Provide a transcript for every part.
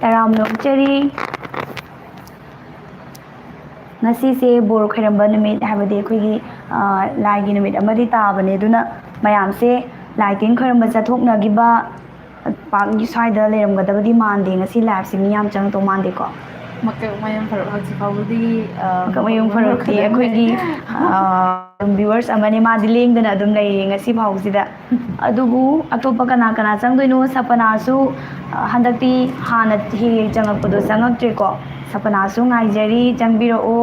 Taram nokchari ngasi se bor khairamba numit habade khoi lai gi numit amadi tabane duna mayam se lai tin khairamba chathokna giba pak gi saida leramgadabadi mande ngasi lab se miyam chang to mande ko mayam farok hasi fawdi mayam farok ti khoi gi viewers amane ma dileng dana adum lei ngasi phawsida adubu atopa kana kana changdoino sapana su handakti hana hi changakpodo changaktre ko sapana su ngaijari changbiro o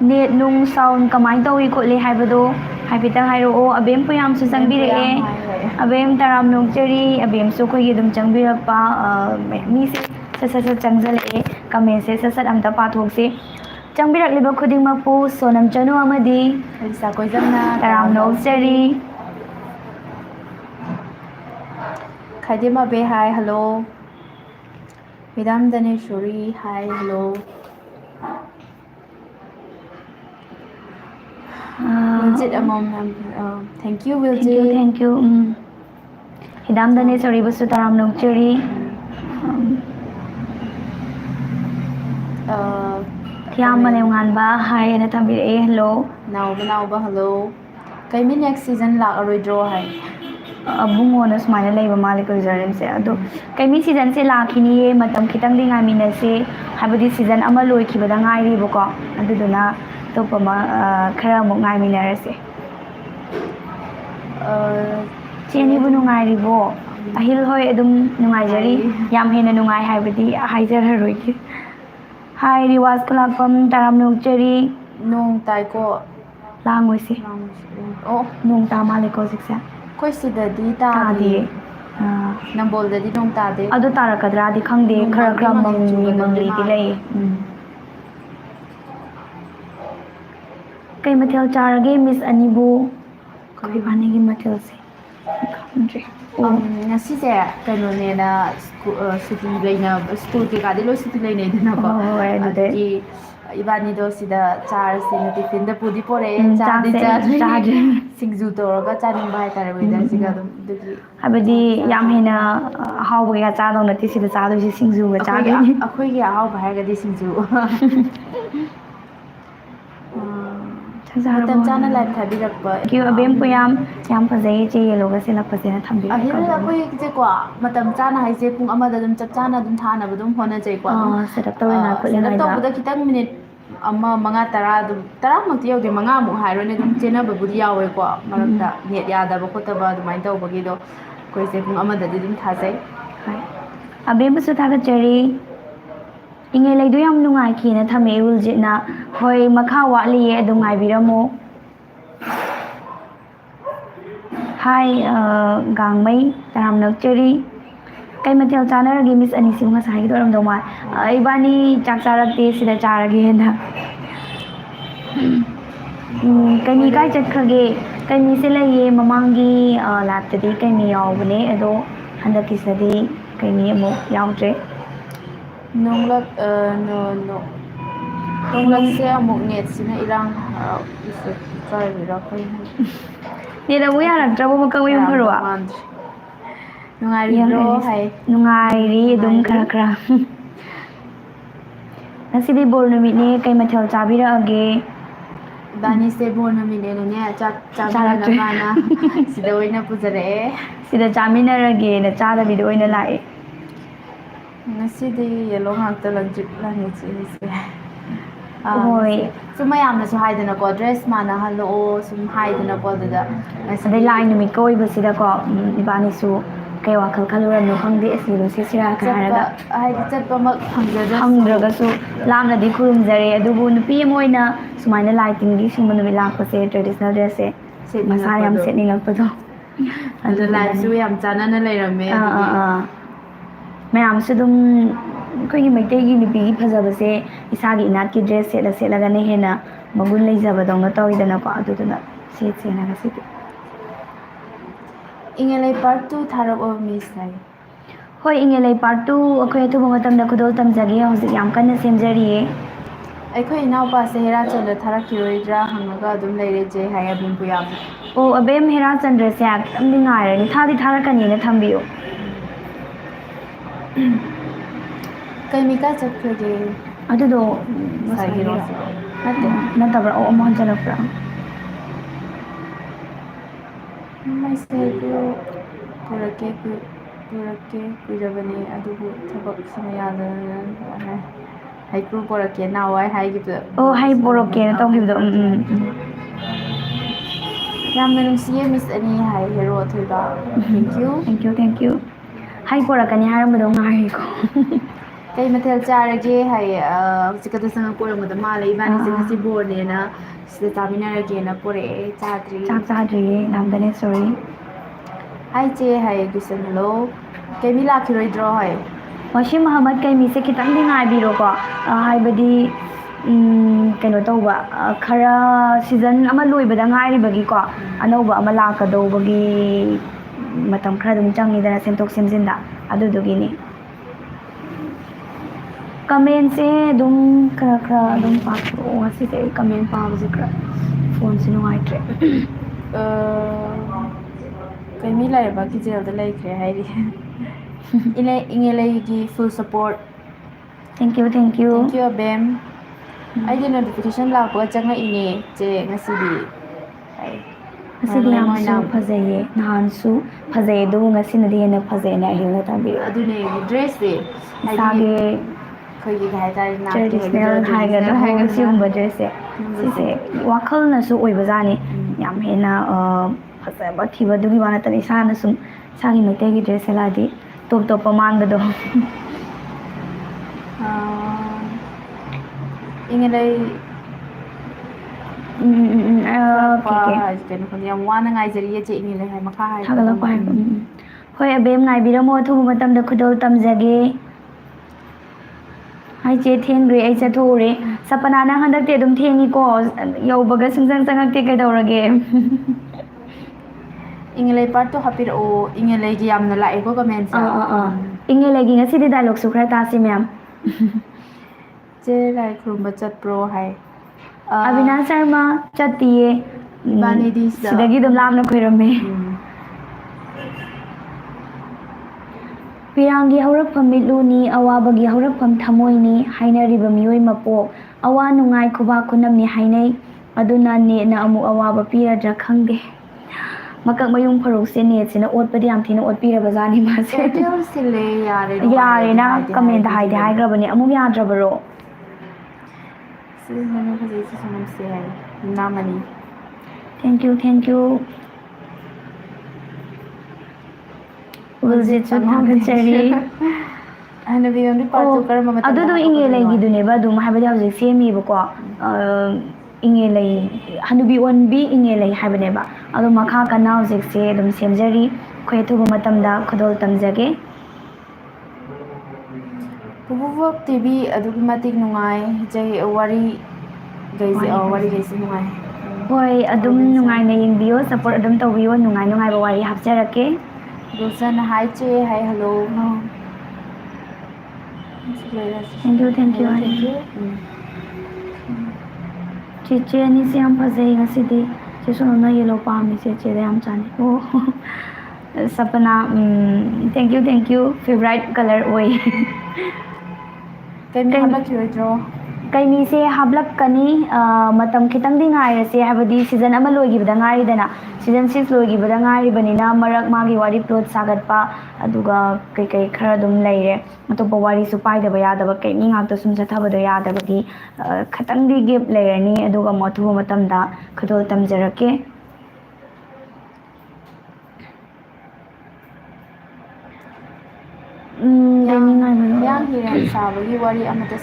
net nung sound kamai tawi ko le haibado haipitang hairo o abem puyam su changbire e abem taram nokchari abem su khoi dum changbira pa mi se sa changjale e comment se sa amta pathok se changbirak liba khuding mapu sonam chanu amadi Alisha koizamna taram nokchari Khadima be hi hello Vidam Daneshwari hi hello Wiljit among thank you Wiljit thank you Vidam Daneshwari busu taram nokchari Kiyam Malenganba hi and Tambir A hello Nauba hello Kaimi next season la aroidro hi Bungo na sumana laiba malik usarim se ado kaimi season se lakhini ye matam khitang ding amina se habadi season ama loi khibada ngai ri boko aduduna topama khara mo ngai minarase cheni bu nungai ri bo ahil hoi adum nungai jari yam hena nungai habadi haijar haroi ki Hi, Riwas Kalakam Taram Nokchari Nong tai ko Langoi se Oh Nong Tamaliko siksa Koi sidadi ta di Nambol dadi nong ta de Adu tarakadra di khangde khara khara mangli ti lai Kai mathel charage Miss Anibu Kai bani gi mathel se khamdre ngasi se kano ne na city leina school ke kadi lo city leina dina ko adi ibani do sida char sing tiffin da pudi pore cha singju to ga chaning bai tare weather siga dum dugi habadi yam hena hawba ga cha dong nati sida cha do singju ga cha ga akhoi gi haw bai ga di singju Matam chana live thabirakpa ki abem puyam yam phajai che yelo ga sela phajena thambi ahira koi je kwa matam chana hai je pung amada dum chap chana dum thana budum hona jai kwa setup tawena khulena to buda kitang minute amma manga tara dum tara makti yaude manga mu hairo ne dum chena babudi yawe kwa marakta net yada ba khota ba dumai taw bagi do koi je pung amada dum thajai abem su thaga cheri inge laidu yam nungai ki na thame uljina hoi makha wali ye adum ngai biramo Hi gangmai taram nokchari kai mathel chanaragi Miss Anisi nga sai doram doma ibani chak charakte sida charage na kai mi kai chakhrage kai mi se lai ye mamangi laptadi kai mi yawbane ado handaki sadi kai mi amu yawtre Nonglak se amuk net sina irang isu try wira koi ni da buya na trabo mo kawai mun farwa nungai ro hai nungai ri dum khara khara nasidi bol no mi ne kai mathel chabira age bani se bol no mi ne ne chak chabira na bana sida oina pujare sida chamina rage na chada bi oina lai ngasi de yelo ngakta lanjit langi chi Oi sum mayamna su haidana ko dress mana hallo sum haidana ko da ngasi lai no mi koi basida ko ibani su kai wakhal khaluram no khangde asiro se sira ka haraga hai chatpa mak hangraga su lamna di khurum jare adubu nupi moina sumaina lighting gi singma no mi lakpa se traditional dress se masa yam setning lakpado adu live su yam chana na leirame mayam se dum koi gi maitei gi nupi gi phajabase isagi inat ki dress selaga ne hena magun leijaba dongna tawidana ko aduduna se na ga siti ingelai part 2 tharap of miss hai hoi ingelai part 2 akhoi thu matam da khudol tamjage hojik yam kana semjariye ꯑꯩꯈꯣꯏ ꯏꯅꯥꯎꯄꯥꯁꯦ ꯍꯦꯔꯥꯆꯟꯗ ꯊꯥꯔꯛꯈꯤꯔꯣꯏꯗ꯭ꯔꯥ ꯍꯪꯉꯒ ꯑꯗꯨꯝ ꯂꯩꯔꯦ ꯆꯦ ꯍꯥꯏ ꯑꯕꯦꯝ ꯄꯨꯌꯥꯝꯅ ꯑꯣ ꯑꯕꯦꯝ ꯍꯦꯔꯥꯆꯟꯗ꯭ꯔꯁꯦ ꯈꯤꯇꯪꯗꯤ ꯉꯥꯏꯔꯅꯤ ꯊꯥꯔꯛꯀꯅꯤꯅ ꯊꯝꯕꯤꯌꯨ ꯀꯩ ꯃꯤꯀꯥꯏ ꯆꯠꯈ꯭ꯔꯒꯦ ꯑꯗꯨꯗꯣ ꯉꯁꯥꯏ ꯉꯁꯥꯏꯒꯤꯔꯣ ꯍꯦꯔꯣꯁꯤꯕꯣ ꯅꯠꯇꯦ ꯅꯠꯇꯕ꯭ꯔꯥ ꯑꯣ ꯑꯃꯨꯛ ꯍꯟꯖꯜꯂꯛꯄ꯭ꯔꯥ ꯃꯩꯁꯦ ꯄꯨꯔꯛꯀꯦ ꯀꯨꯏꯔꯕꯅꯤ ꯑꯗꯨꯕꯨ ꯊꯕꯛꯁꯤꯅ ꯌꯥꯗꯅ ꯍꯩꯀ꯭ꯔꯨ ꯄꯣꯔꯛꯀꯦ ꯅꯍꯥꯟꯋꯥꯏ ꯍꯥꯏꯈꯤꯕꯗꯣ ꯑꯣ ꯍꯩ ꯄꯣꯔꯛꯀꯦꯅ ꯇꯧꯈꯤꯕꯗꯣ ꯌꯥꯝꯅ ꯅꯨꯡꯁꯤꯌꯦ ꯃꯤꯁ ꯑꯅꯤ ꯍꯥꯏ ꯍꯦꯔꯣ ꯑꯊꯣꯏꯕ ꯊꯦꯡꯀ꯭ꯌꯨ ꯊꯦꯡꯀ꯭ꯌꯨ ꯍꯩ ꯄꯣꯔꯛꯀꯅꯤ ꯍꯥꯏꯔꯝꯕꯗꯣ ꯉꯥꯏꯔꯤꯀꯣ ꯀꯩ ꯃꯊꯦꯜ ꯆꯥꯔꯒꯦ ꯍꯥꯏꯌꯦ ꯍꯧꯖꯤꯛꯀꯗ ꯆꯪꯉꯛꯄ ꯑꯣꯏꯔꯝꯒꯗꯕ ꯃꯥꯜꯂꯦ ꯏꯕꯥꯅꯤꯁꯦ ꯉꯁꯤ ꯕꯣꯔꯅꯦꯅ ꯁꯤꯗ ꯆꯥꯃꯤꯟꯅꯔꯒꯦꯅ ꯄꯣꯔꯛꯑꯦ ꯆꯥꯗ꯭ꯔꯤ ꯆꯥꯛ ꯆꯥꯗ꯭ꯔꯤꯌꯦ ꯂꯥꯝꯕꯅꯦ ꯁꯣꯔꯤ ꯍꯥꯏ ꯆꯦ ꯍꯥꯏꯌꯦ ꯒꯨꯁꯟ ꯍꯜꯂꯣ ꯀꯩꯃꯤ ꯂꯥꯛꯈꯤꯔꯣꯏꯗ꯭ꯔꯣ ꯍꯥꯏ ꯋꯥꯁꯤꯝ ꯃꯍꯃꯠ ꯀꯩꯃꯤꯁꯦ ꯈꯤꯇꯪꯗꯤ ꯉꯥꯏꯕꯤꯔꯣꯀꯣ ꯍꯥꯏꯕꯗꯤ ꯀꯩꯅꯣ ꯇꯧꯕ ꯈꯔ ꯁꯤꯖꯟ ꯑꯃ ꯂꯣꯏꯕꯗ ꯉꯥꯏꯔꯤꯕꯒꯤꯀோ ꯑꯅꯧꯕ ꯑꯃ ꯂꯥꯛꯀꯗꯧꯕꯒꯤ ꯃꯇꯝ ꯈꯔ ꯑꯗꯨꯝ ꯆꯪꯉꯤꯗꯅ ꯁꯦꯝꯗꯣꯛ ꯁꯦꯝꯖꯤꯟꯗ ꯑꯗꯨꯗꯨꯒꯤꯅꯤ ꯀꯃꯦꯟꯁꯦ ꯑꯗꯨꯝ ꯈꯔ ꯑꯗꯨꯝ ꯄꯥꯊꯣꯛꯑꯣ ꯉꯁꯤꯁꯦ ꯑꯩ ꯀꯃꯦꯟ ꯄꯥꯕꯁꯦ ꯈꯔ ꯐꯣꯟꯁꯦ ꯅꯨꯡꯉꯥꯏꯇ꯭ꯔꯦ ꯀꯩꯃꯤ ꯂꯩꯔꯕ ꯖꯦꯜꯗ ꯂꯩꯈ꯭ꯔꯦ ꯍꯥꯏꯔꯤ ꯏꯉꯦꯂꯩꯒꯤ ꯐꯨꯜ ꯁꯞꯄꯣꯔꯠ ꯊꯦꯡꯀ꯭ꯌꯨ ꯊꯦꯡꯀ꯭ꯌꯨ ꯑꯕꯦꯝ ꯑꯩꯗꯤ ꯅꯣꯇꯤꯐꯤꯀꯦꯁꯟ ꯂꯥꯛꯄꯒ ꯆꯪꯉꯛꯏꯅꯦ ꯆꯦ ꯉꯁꯤꯗꯤ ꯉꯁꯤꯗꯤ ꯌꯥꯝꯁꯨ ꯐꯖꯩꯌꯦ ꯅꯍꯥꯟꯁꯨ ꯐꯖꯩ ꯑꯗꯨꯕꯨ ꯉꯁꯤꯅꯗꯤ ꯍꯦꯟꯅ ꯐꯖꯩꯅ ꯑꯍꯤꯡꯗ ꯊꯝꯕꯤꯔꯛꯑꯣ ꯑꯗꯨꯅꯦ ꯗ꯭ꯔꯦꯁꯁꯦ ꯍꯥꯏꯗꯤ ꯏꯁꯥꯒꯤ ꯑꯩꯈꯣꯏꯒꯤ ꯀꯩ ꯍꯥꯏꯇꯥꯔꯦ ꯅꯥꯠꯀꯤ ꯇ꯭ꯔꯦꯗꯤꯁꯅꯦꯜ ꯍꯥꯏꯒꯗ꯭ꯔꯥ ꯍꯣ ꯁꯤꯒꯨꯝꯕ ꯗ꯭ꯔꯦꯁꯁꯦ ꯁꯤꯁꯦ ꯋꯥꯈꯜꯅꯁꯨ ꯑꯣꯏꯕꯖꯥꯠꯅꯤ ꯌꯥꯝ ꯍꯦꯟꯅ ꯐꯖꯕ ꯊꯤꯕꯗꯨꯒꯤ ꯋꯥ ꯅꯠꯇꯅ ꯏꯁꯥꯅ ꯁꯨꯝ ꯏꯁꯥꯒꯤ ꯃꯩꯇꯩꯒꯤ ꯗ꯭ꯔꯦꯁ ꯁꯦꯠꯂꯛꯑꯗꯤ ꯇꯣꯞ ꯇꯣꯞꯄ ꯃꯥꯟꯕꯗꯣ ꯏꯉꯦꯂꯩ ꯊꯥꯔꯛꯄ ꯀꯦ ꯀꯩꯅꯣ ꯈꯪꯗꯦ ꯌꯥꯝ ꯋꯥꯅ ꯉꯥꯏꯖꯔꯤꯌꯦ ꯆꯦ ꯏꯉꯦꯂꯩ ꯍꯥꯏ ꯃꯈꯥ ꯊꯥꯒꯠꯂꯛꯄ ꯍꯥꯏꯔꯛꯀꯗꯧꯕ ꯍꯥꯏꯕ ꯍꯣꯏ ꯑꯕꯦꯝ ꯉꯥꯏꯕꯤꯔꯝꯃꯣ ꯑꯊꯨꯕ ꯃꯇꯝꯗ ꯈꯨꯗꯣꯜ ꯇꯝꯖꯒꯦ ꯍꯥꯏ ꯆꯦ ꯊꯦꯡꯈ꯭ꯔꯦ ꯑꯩ ꯆꯠꯊꯣꯛꯎꯔꯦ ꯁꯄꯅꯥ ꯅꯪ ꯍꯟꯗꯛꯇꯤ ꯑꯗꯨꯝ ꯊꯦꯡꯉꯤꯀꯣ ꯌꯧꯕꯒ ꯁꯨꯡꯆꯪ ꯆꯪꯉꯛꯇꯦ ꯀꯩꯗꯧꯔꯒꯦ ꯏꯉꯦꯂꯩ ꯄꯥꯔꯠꯇꯣ ꯍꯥꯞꯄꯤꯔꯛꯑꯣ ꯏꯉꯦꯂꯩꯒꯤ ꯌꯥꯝꯅ ꯂꯥꯛꯑꯦꯀꯣ ꯀꯃꯦꯟꯁꯦ ꯏꯪꯉꯦꯂꯩꯒꯤ ꯉꯁꯤꯗꯤ ꯗꯥꯏꯂꯣꯛꯁꯨ ꯈꯔ ꯇꯥꯁꯤ ꯃꯌꯥꯝ ꯆꯦ ꯂꯥꯏ ꯈꯨꯔꯨꯝꯕ ꯆꯠꯄ꯭ꯔꯣ ꯍꯥꯏ ꯑꯕꯤꯅꯥꯁ ꯁꯔꯃ ꯆꯠꯇꯤꯌꯦ ꯏꯕꯥꯅꯤꯗꯤ ꯁꯤꯗꯒꯤ ꯑꯗꯨꯝ ꯂꯥꯞꯅ ꯈꯣꯏꯔꯝꯃꯦ ꯄꯤꯔꯥꯡꯒꯤ ꯍꯧꯔꯛꯐꯝ ꯃꯤꯠꯂꯨꯅꯤ ꯑꯋꯥꯕꯒꯤ ꯍꯧꯔꯛꯐꯝ ꯊꯃꯣꯏꯅꯤ ꯍꯥꯏꯅꯔꯤꯕ ꯃꯤꯑꯣꯏ ꯃꯄꯣꯛ ꯑꯋꯥ ꯅꯨꯡꯉꯥꯏ ꯈꯨꯕꯥꯛ ꯈꯨꯅꯝꯅꯤ ꯍꯥꯏꯅꯩ ꯑꯗꯨꯅ ꯅꯦꯠꯅ ꯑꯃꯨꯛ ꯑꯋꯥꯕ ꯄꯤꯔꯗ꯭ꯔꯥ ꯈꯪꯗꯦ ꯃꯀꯛ ꯃꯌꯨꯡ ꯐꯔꯧꯁꯦ ꯅꯦꯠꯁꯤꯅ ꯑꯣꯠꯄꯗꯤ ꯌꯥꯝ ꯊꯤꯅ ꯑꯣꯠꯄꯤꯔꯕꯖꯥꯠꯅꯤ ꯃꯥꯁꯦ ꯇꯣꯇꯦꯜ ꯁꯤꯜꯂꯦ ꯌꯥꯔꯦ ꯅꯨꯡꯉꯥꯏꯔꯦ ꯑꯗꯨꯝ ꯌꯥꯔꯦꯅ ꯍꯥꯏꯗꯤ ꯀꯃꯦꯟꯇ ꯍꯥꯏꯗꯤ ꯍꯥꯏꯕꯤꯈꯤꯕꯅꯦ ꯍꯥꯏꯈ꯭ꯔꯕꯅꯦ ꯑꯃꯨꯛ ꯌꯥꯗ꯭ꯔꯕꯔꯣ ꯁꯤꯖꯤꯟꯅꯅꯨ ꯐꯖꯩ ꯁꯤꯁꯨ ꯅꯝꯁꯦ ꯍꯥꯏ ꯅꯥꯃꯅꯤ ꯊꯦꯡꯀ꯭ꯌꯨ ꯎꯜꯖꯤꯠꯁꯨ ꯊꯥꯒꯠꯆꯔꯤ ꯍꯅꯨꯕꯤ ꯃꯦꯝꯒꯤ ꯑꯣ ꯄꯥꯔꯠꯇꯨ ꯀꯔꯝꯕ ꯃꯇꯝꯗ ꯑꯗꯨꯗꯣ ꯍꯥꯞꯄꯛꯀꯗꯣꯏꯅꯣ ꯏꯉꯦꯂꯩꯒꯤꯗꯨꯅꯦꯕ ꯑꯗꯨꯝ ꯍꯥꯏꯕꯗꯤ ꯍꯧꯖꯤꯛ ꯁꯦꯝꯃꯤꯕꯀꯣ ꯏꯉꯦꯂꯩ ꯍꯅꯨꯕꯤ ꯑꯣꯟꯕꯤ ꯏꯉꯦꯂꯩ ꯍꯥꯏꯕꯅꯦꯕ ꯑꯗꯣ ꯃꯈꯥ ꯀꯟꯅ ꯍꯧꯖꯤꯛꯁꯦ ꯑꯗꯨꯝ ꯁꯦꯝꯖꯔꯤ ꯑꯩꯈꯣꯏ ꯑꯊꯨꯕ ꯃꯇꯝꯗ ꯈꯨꯗꯣꯜ ꯇꯝꯖꯒꯦ ꯄꯨꯄꯨꯕꯣꯛ ꯇꯤꯚꯤ ꯑꯗꯨꯛꯀꯤ ꯃꯇꯤꯛ ꯅꯨꯡꯉꯥꯏ ꯋꯥꯔꯤꯈꯩꯁꯦ ꯅꯨꯡꯉꯥꯏ ꯍꯣꯏ ꯑꯗꯨꯝ ꯔꯣꯕꯤꯟꯁꯟ ꯅꯨꯡꯉꯥꯏꯅ ꯌꯦꯡꯕꯤꯌꯣ ꯁꯞꯄꯣꯔꯠ ꯑꯗꯨꯝ ꯇꯧꯕꯤꯌꯣ ꯅꯨꯡꯉꯥꯏ ꯅꯨꯡꯉꯥꯏꯕ ꯋꯥꯔꯤ ꯍꯥꯞꯆꯔꯛꯀꯦ ꯒꯨꯜꯁꯟ ꯍꯥꯏ ꯆꯦ ꯍꯥꯏ ꯍꯜꯂꯣ ꯊꯦꯡꯀ꯭ꯌꯨ ꯍꯜꯂꯣ ꯍꯥꯏ ꯊꯦꯡꯀ꯭ꯌꯨ ꯆꯦꯆꯦ ꯑꯅꯤꯁꯦ ꯌꯥꯝ ꯐꯖꯩ ꯉꯁꯤꯗꯤ ꯆꯦ ꯁꯣꯅꯝꯅ ꯌꯦꯜꯂꯣ ꯄꯥꯝꯃꯤ ꯆꯦꯆꯦꯗ ꯌꯥꯝ ꯆꯥꯅꯩ ꯑꯣ ꯁꯄꯅꯥ ꯊꯦꯡꯀ꯭ꯌꯨ ꯐꯦꯚꯣꯔꯥꯏꯠ ꯀꯂꯔ ꯑꯣꯏ ꯀꯩꯃꯤ ꯍꯥꯞꯂꯛꯈꯤꯔꯣꯏꯗ꯭ꯔꯣ ꯀꯩꯃꯤꯁꯦ ꯍꯥꯞꯂꯛꯀꯅꯤ ꯃꯇꯝ ꯈꯤꯇꯪꯗꯤ ꯉꯥꯏꯔꯁꯦ ꯍꯥꯏꯕꯗꯤ ꯁꯤꯖꯟ ꯑꯃ ꯂꯣꯏꯈꯤꯕꯗ ꯉꯥꯏꯔꯤꯗꯅ ꯁꯤꯖꯟ 6 ꯂꯣꯏꯈꯤꯕꯗ ꯉꯥꯏꯔꯤꯕꯅꯤ나 ꯃꯔꯛ ꯃꯥꯒꯤ ꯋꯥꯔꯤ ꯄ꯭ꯂꯣꯠ ꯁꯥꯒꯠꯄ ꯑꯗꯨꯒ ꯀꯩꯀꯩ ꯈꯔ ꯑꯗꯨꯝ ꯂꯩꯔꯦ ꯑꯇꯣꯞꯄ ꯋꯥꯔꯤꯁꯨ ꯄꯥꯏꯗꯕ ꯌꯥꯗꯕ ꯀꯩꯃꯤ ꯉꯥꯛꯇ ꯁꯨꯝ ꯆꯠꯊꯕꯗꯣ ꯌꯥꯗꯕꯒꯤ ꯈꯤꯇꯪꯗꯤ ꯒꯦꯞ ꯂꯩꯔꯅꯤ ꯑꯗꯨꯒ ꯑꯊꯨꯕ ꯃꯇꯝꯗ ꯈꯨꯗꯣꯜ ꯇꯝꯖꯔꯛꯀꯦ ꯍꯤꯌꯥꯡ ꯍꯤꯔꯦꯟ ꯁꯥꯕꯒꯤ ꯋꯥꯔꯤ ꯑꯃꯇ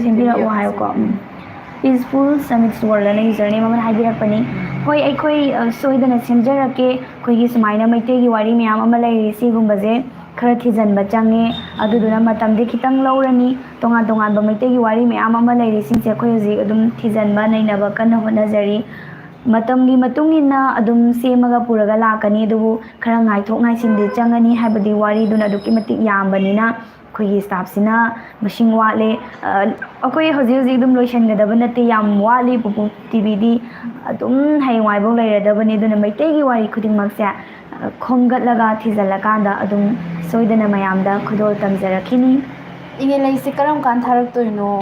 ꯁꯦꯝꯕꯤꯔꯛꯑꯣ ꯍꯥꯏꯌꯣꯀꯣ ꯄꯤꯁꯐꯨꯜ ꯁꯃꯤꯠꯁ ꯋꯥꯔꯜꯗꯅ ꯌꯨꯖꯔꯅꯦꯝ ꯑꯃꯅ ꯍꯥꯏꯕꯤꯔꯛꯄꯅꯤ ꯍꯣꯏ ꯑꯩꯈꯣꯏ ꯁꯣꯏꯗꯅ ꯁꯦꯝꯖꯔꯛꯀꯦ ꯑꯩꯈꯣꯏꯒꯤ ꯁꯨꯃꯥꯏꯅ ꯃꯩꯇꯩꯒꯤ ꯋꯥꯔꯤ ꯃꯌꯥꯝ ꯑꯃ ꯂꯩꯔꯤ ꯁꯤꯒꯨꯝꯕꯁꯦ ꯈꯔ ꯊꯤꯖꯤꯟꯕ ꯆꯪꯉꯦ ꯑꯗꯨꯗꯨꯅ ꯃꯇꯝꯗꯤ ꯈꯤꯇꯪ ꯂꯧꯔꯅꯤ ꯇꯣꯉꯥꯟ ꯇꯣꯉꯥꯟꯕ ꯃꯩꯇꯩꯒꯤ ꯋꯥꯔꯤ ꯃꯌꯥꯝ ꯑꯃ ꯂꯩꯔꯤꯁꯤꯡꯁꯦ ꯑꯩꯈꯣꯏ ꯍꯧꯖꯤꯛ ꯑꯗꯨꯝ ꯊꯤꯖꯤꯟꯕ ꯅꯩꯅꯕ ꯀꯟꯅ ꯍꯣꯠꯅꯖꯔꯤ matamgi matungina adum semaga puraga lakani adubu khara ngaithok ngaisinde changani haibadi wari duna duki matik yambanina khoi staff sina machine wale akoi hoji hoji dum lotion gadaba nate yam wali pupu tv di adum haywai bo leiradabani duna maitei gi wari khuding maksa khongat laga thizala kanda adum soidana mayamda khudol tamjarakini inge laise karam kan tharak toino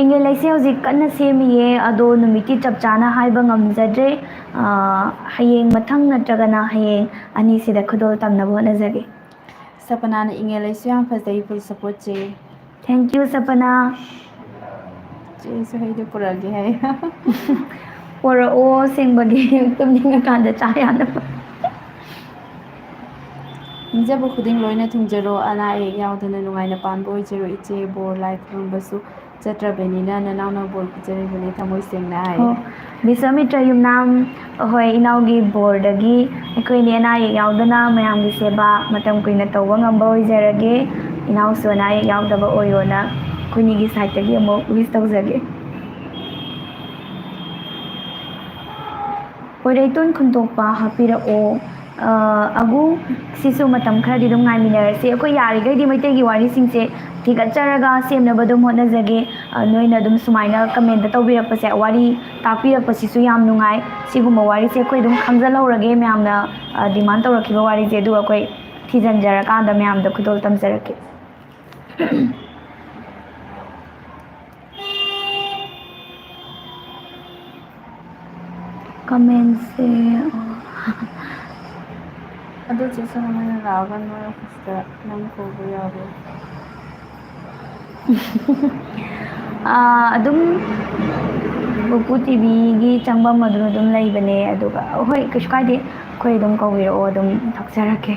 inge laise hoji kanna semiye ado numiti chapchana haiba ngamjadre hayeng mathang natragana hayeng ani sida khudol tamna bo najage sapana na inge laise yam fazai full support che thank you sapana che so hai de purage hai pura o sengbagi tumninga kanda chayana Ninjabu khuding loina thungjaro ana e yaudana nungaina panbo ijero iche bor life rumbasu chatra benina nanauna bor pijare bene thamoi sengna hai Bisamitra yumnam hoi inaugi bordagi ekoi ni ana ye yaudana mayam gi seba matam kuina tawwa ngamba oijarage inau so na ye yaudaba oyona kuni gi site gi amo wish tawjage Poreitun khuntopa hapira o agu sisu matam khara di dum ngai minar se ko yari gai di maitai gi wari sing se thiga charaga semna badum hona jage noina dum sumaina comment da tawbirak pase wari tapirak pasisu yam nungai siguma wari se koi dum khamja lawrage myamna demand tawrakiba wari je du koi thijan jara kanda myam da khudol tamjarake comment se ado che so na ragan ma fusta nam ko bo yabe adum PUPU TV gi changbam adum leibane aduga hoi kishkaide koi dum kawiro adum thakjarake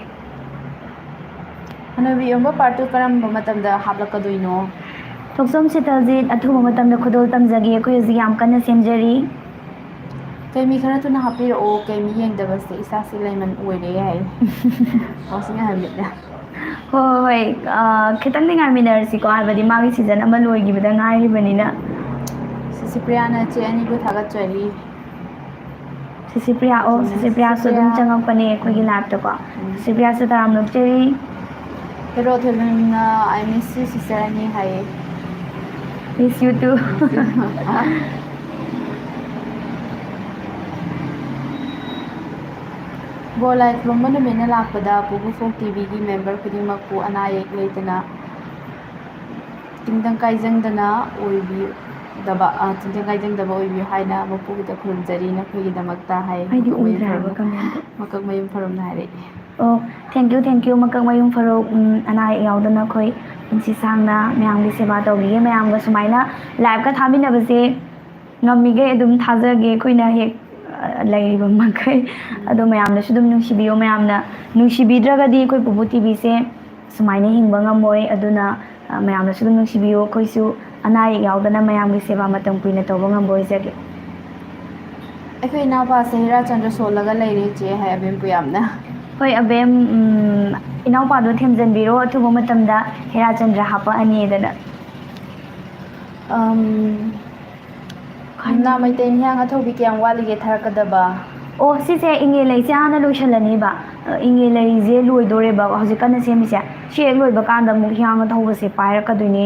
anabi amba partu karam matam da hablakadoino thoksom sitalji athuma matam da khudol tamjage koi ji yam kana semjari kai mi khara tuna hapir o kai mi yeng da bas isa si laiman oire hai osinga hamida hoi khitang ni ngai minar si ko habadi magi season ama loi gi bada ngai banina Sisipriana che ani bu thagat chari Sisipriya o Sisipriya so dum changam pane koi gi lab to ko Sisipriya so taram lok cheri pero thelna I miss you sister ani hai miss you too bo life lomba na mena lakpada PUPU Folk TV gi member khudingmak pu anayek leitana tingdang kaijang dana oibi daba tingdang kaijang daba oibi haina mapu da khurjari na khoi damakta hai ai di umra comment makak mayum farom na hai oh thank you makak mayum faro ana yaudana khoi insi sangna myam gi seba tawgi myam ga sumaina live ka thamina base ngamige adum thajage koina hek lairiba makai ado mayamna sudum nungsibiyo mayamna nungsibidragadi koi PUPU TV se sumaina hingba ngamoi aduna mayamna sudum nungsibiyo koi su anai yaudana mayam gi seba matam kuina tawba ngamboi jage akhoi na pa sehira chandra solaga laire che hai abem puyamna hoi abem inau pa do themjanbiro athuba matamda hera chandra hapa ani dana na mai ten hyang athobi kyang wali ge tharakadaba oh sise inge lai se ana loishalani ba inge lai je loi dore ba hoje kana semi se she loi ba kanda mu hyang athoba se paira kadune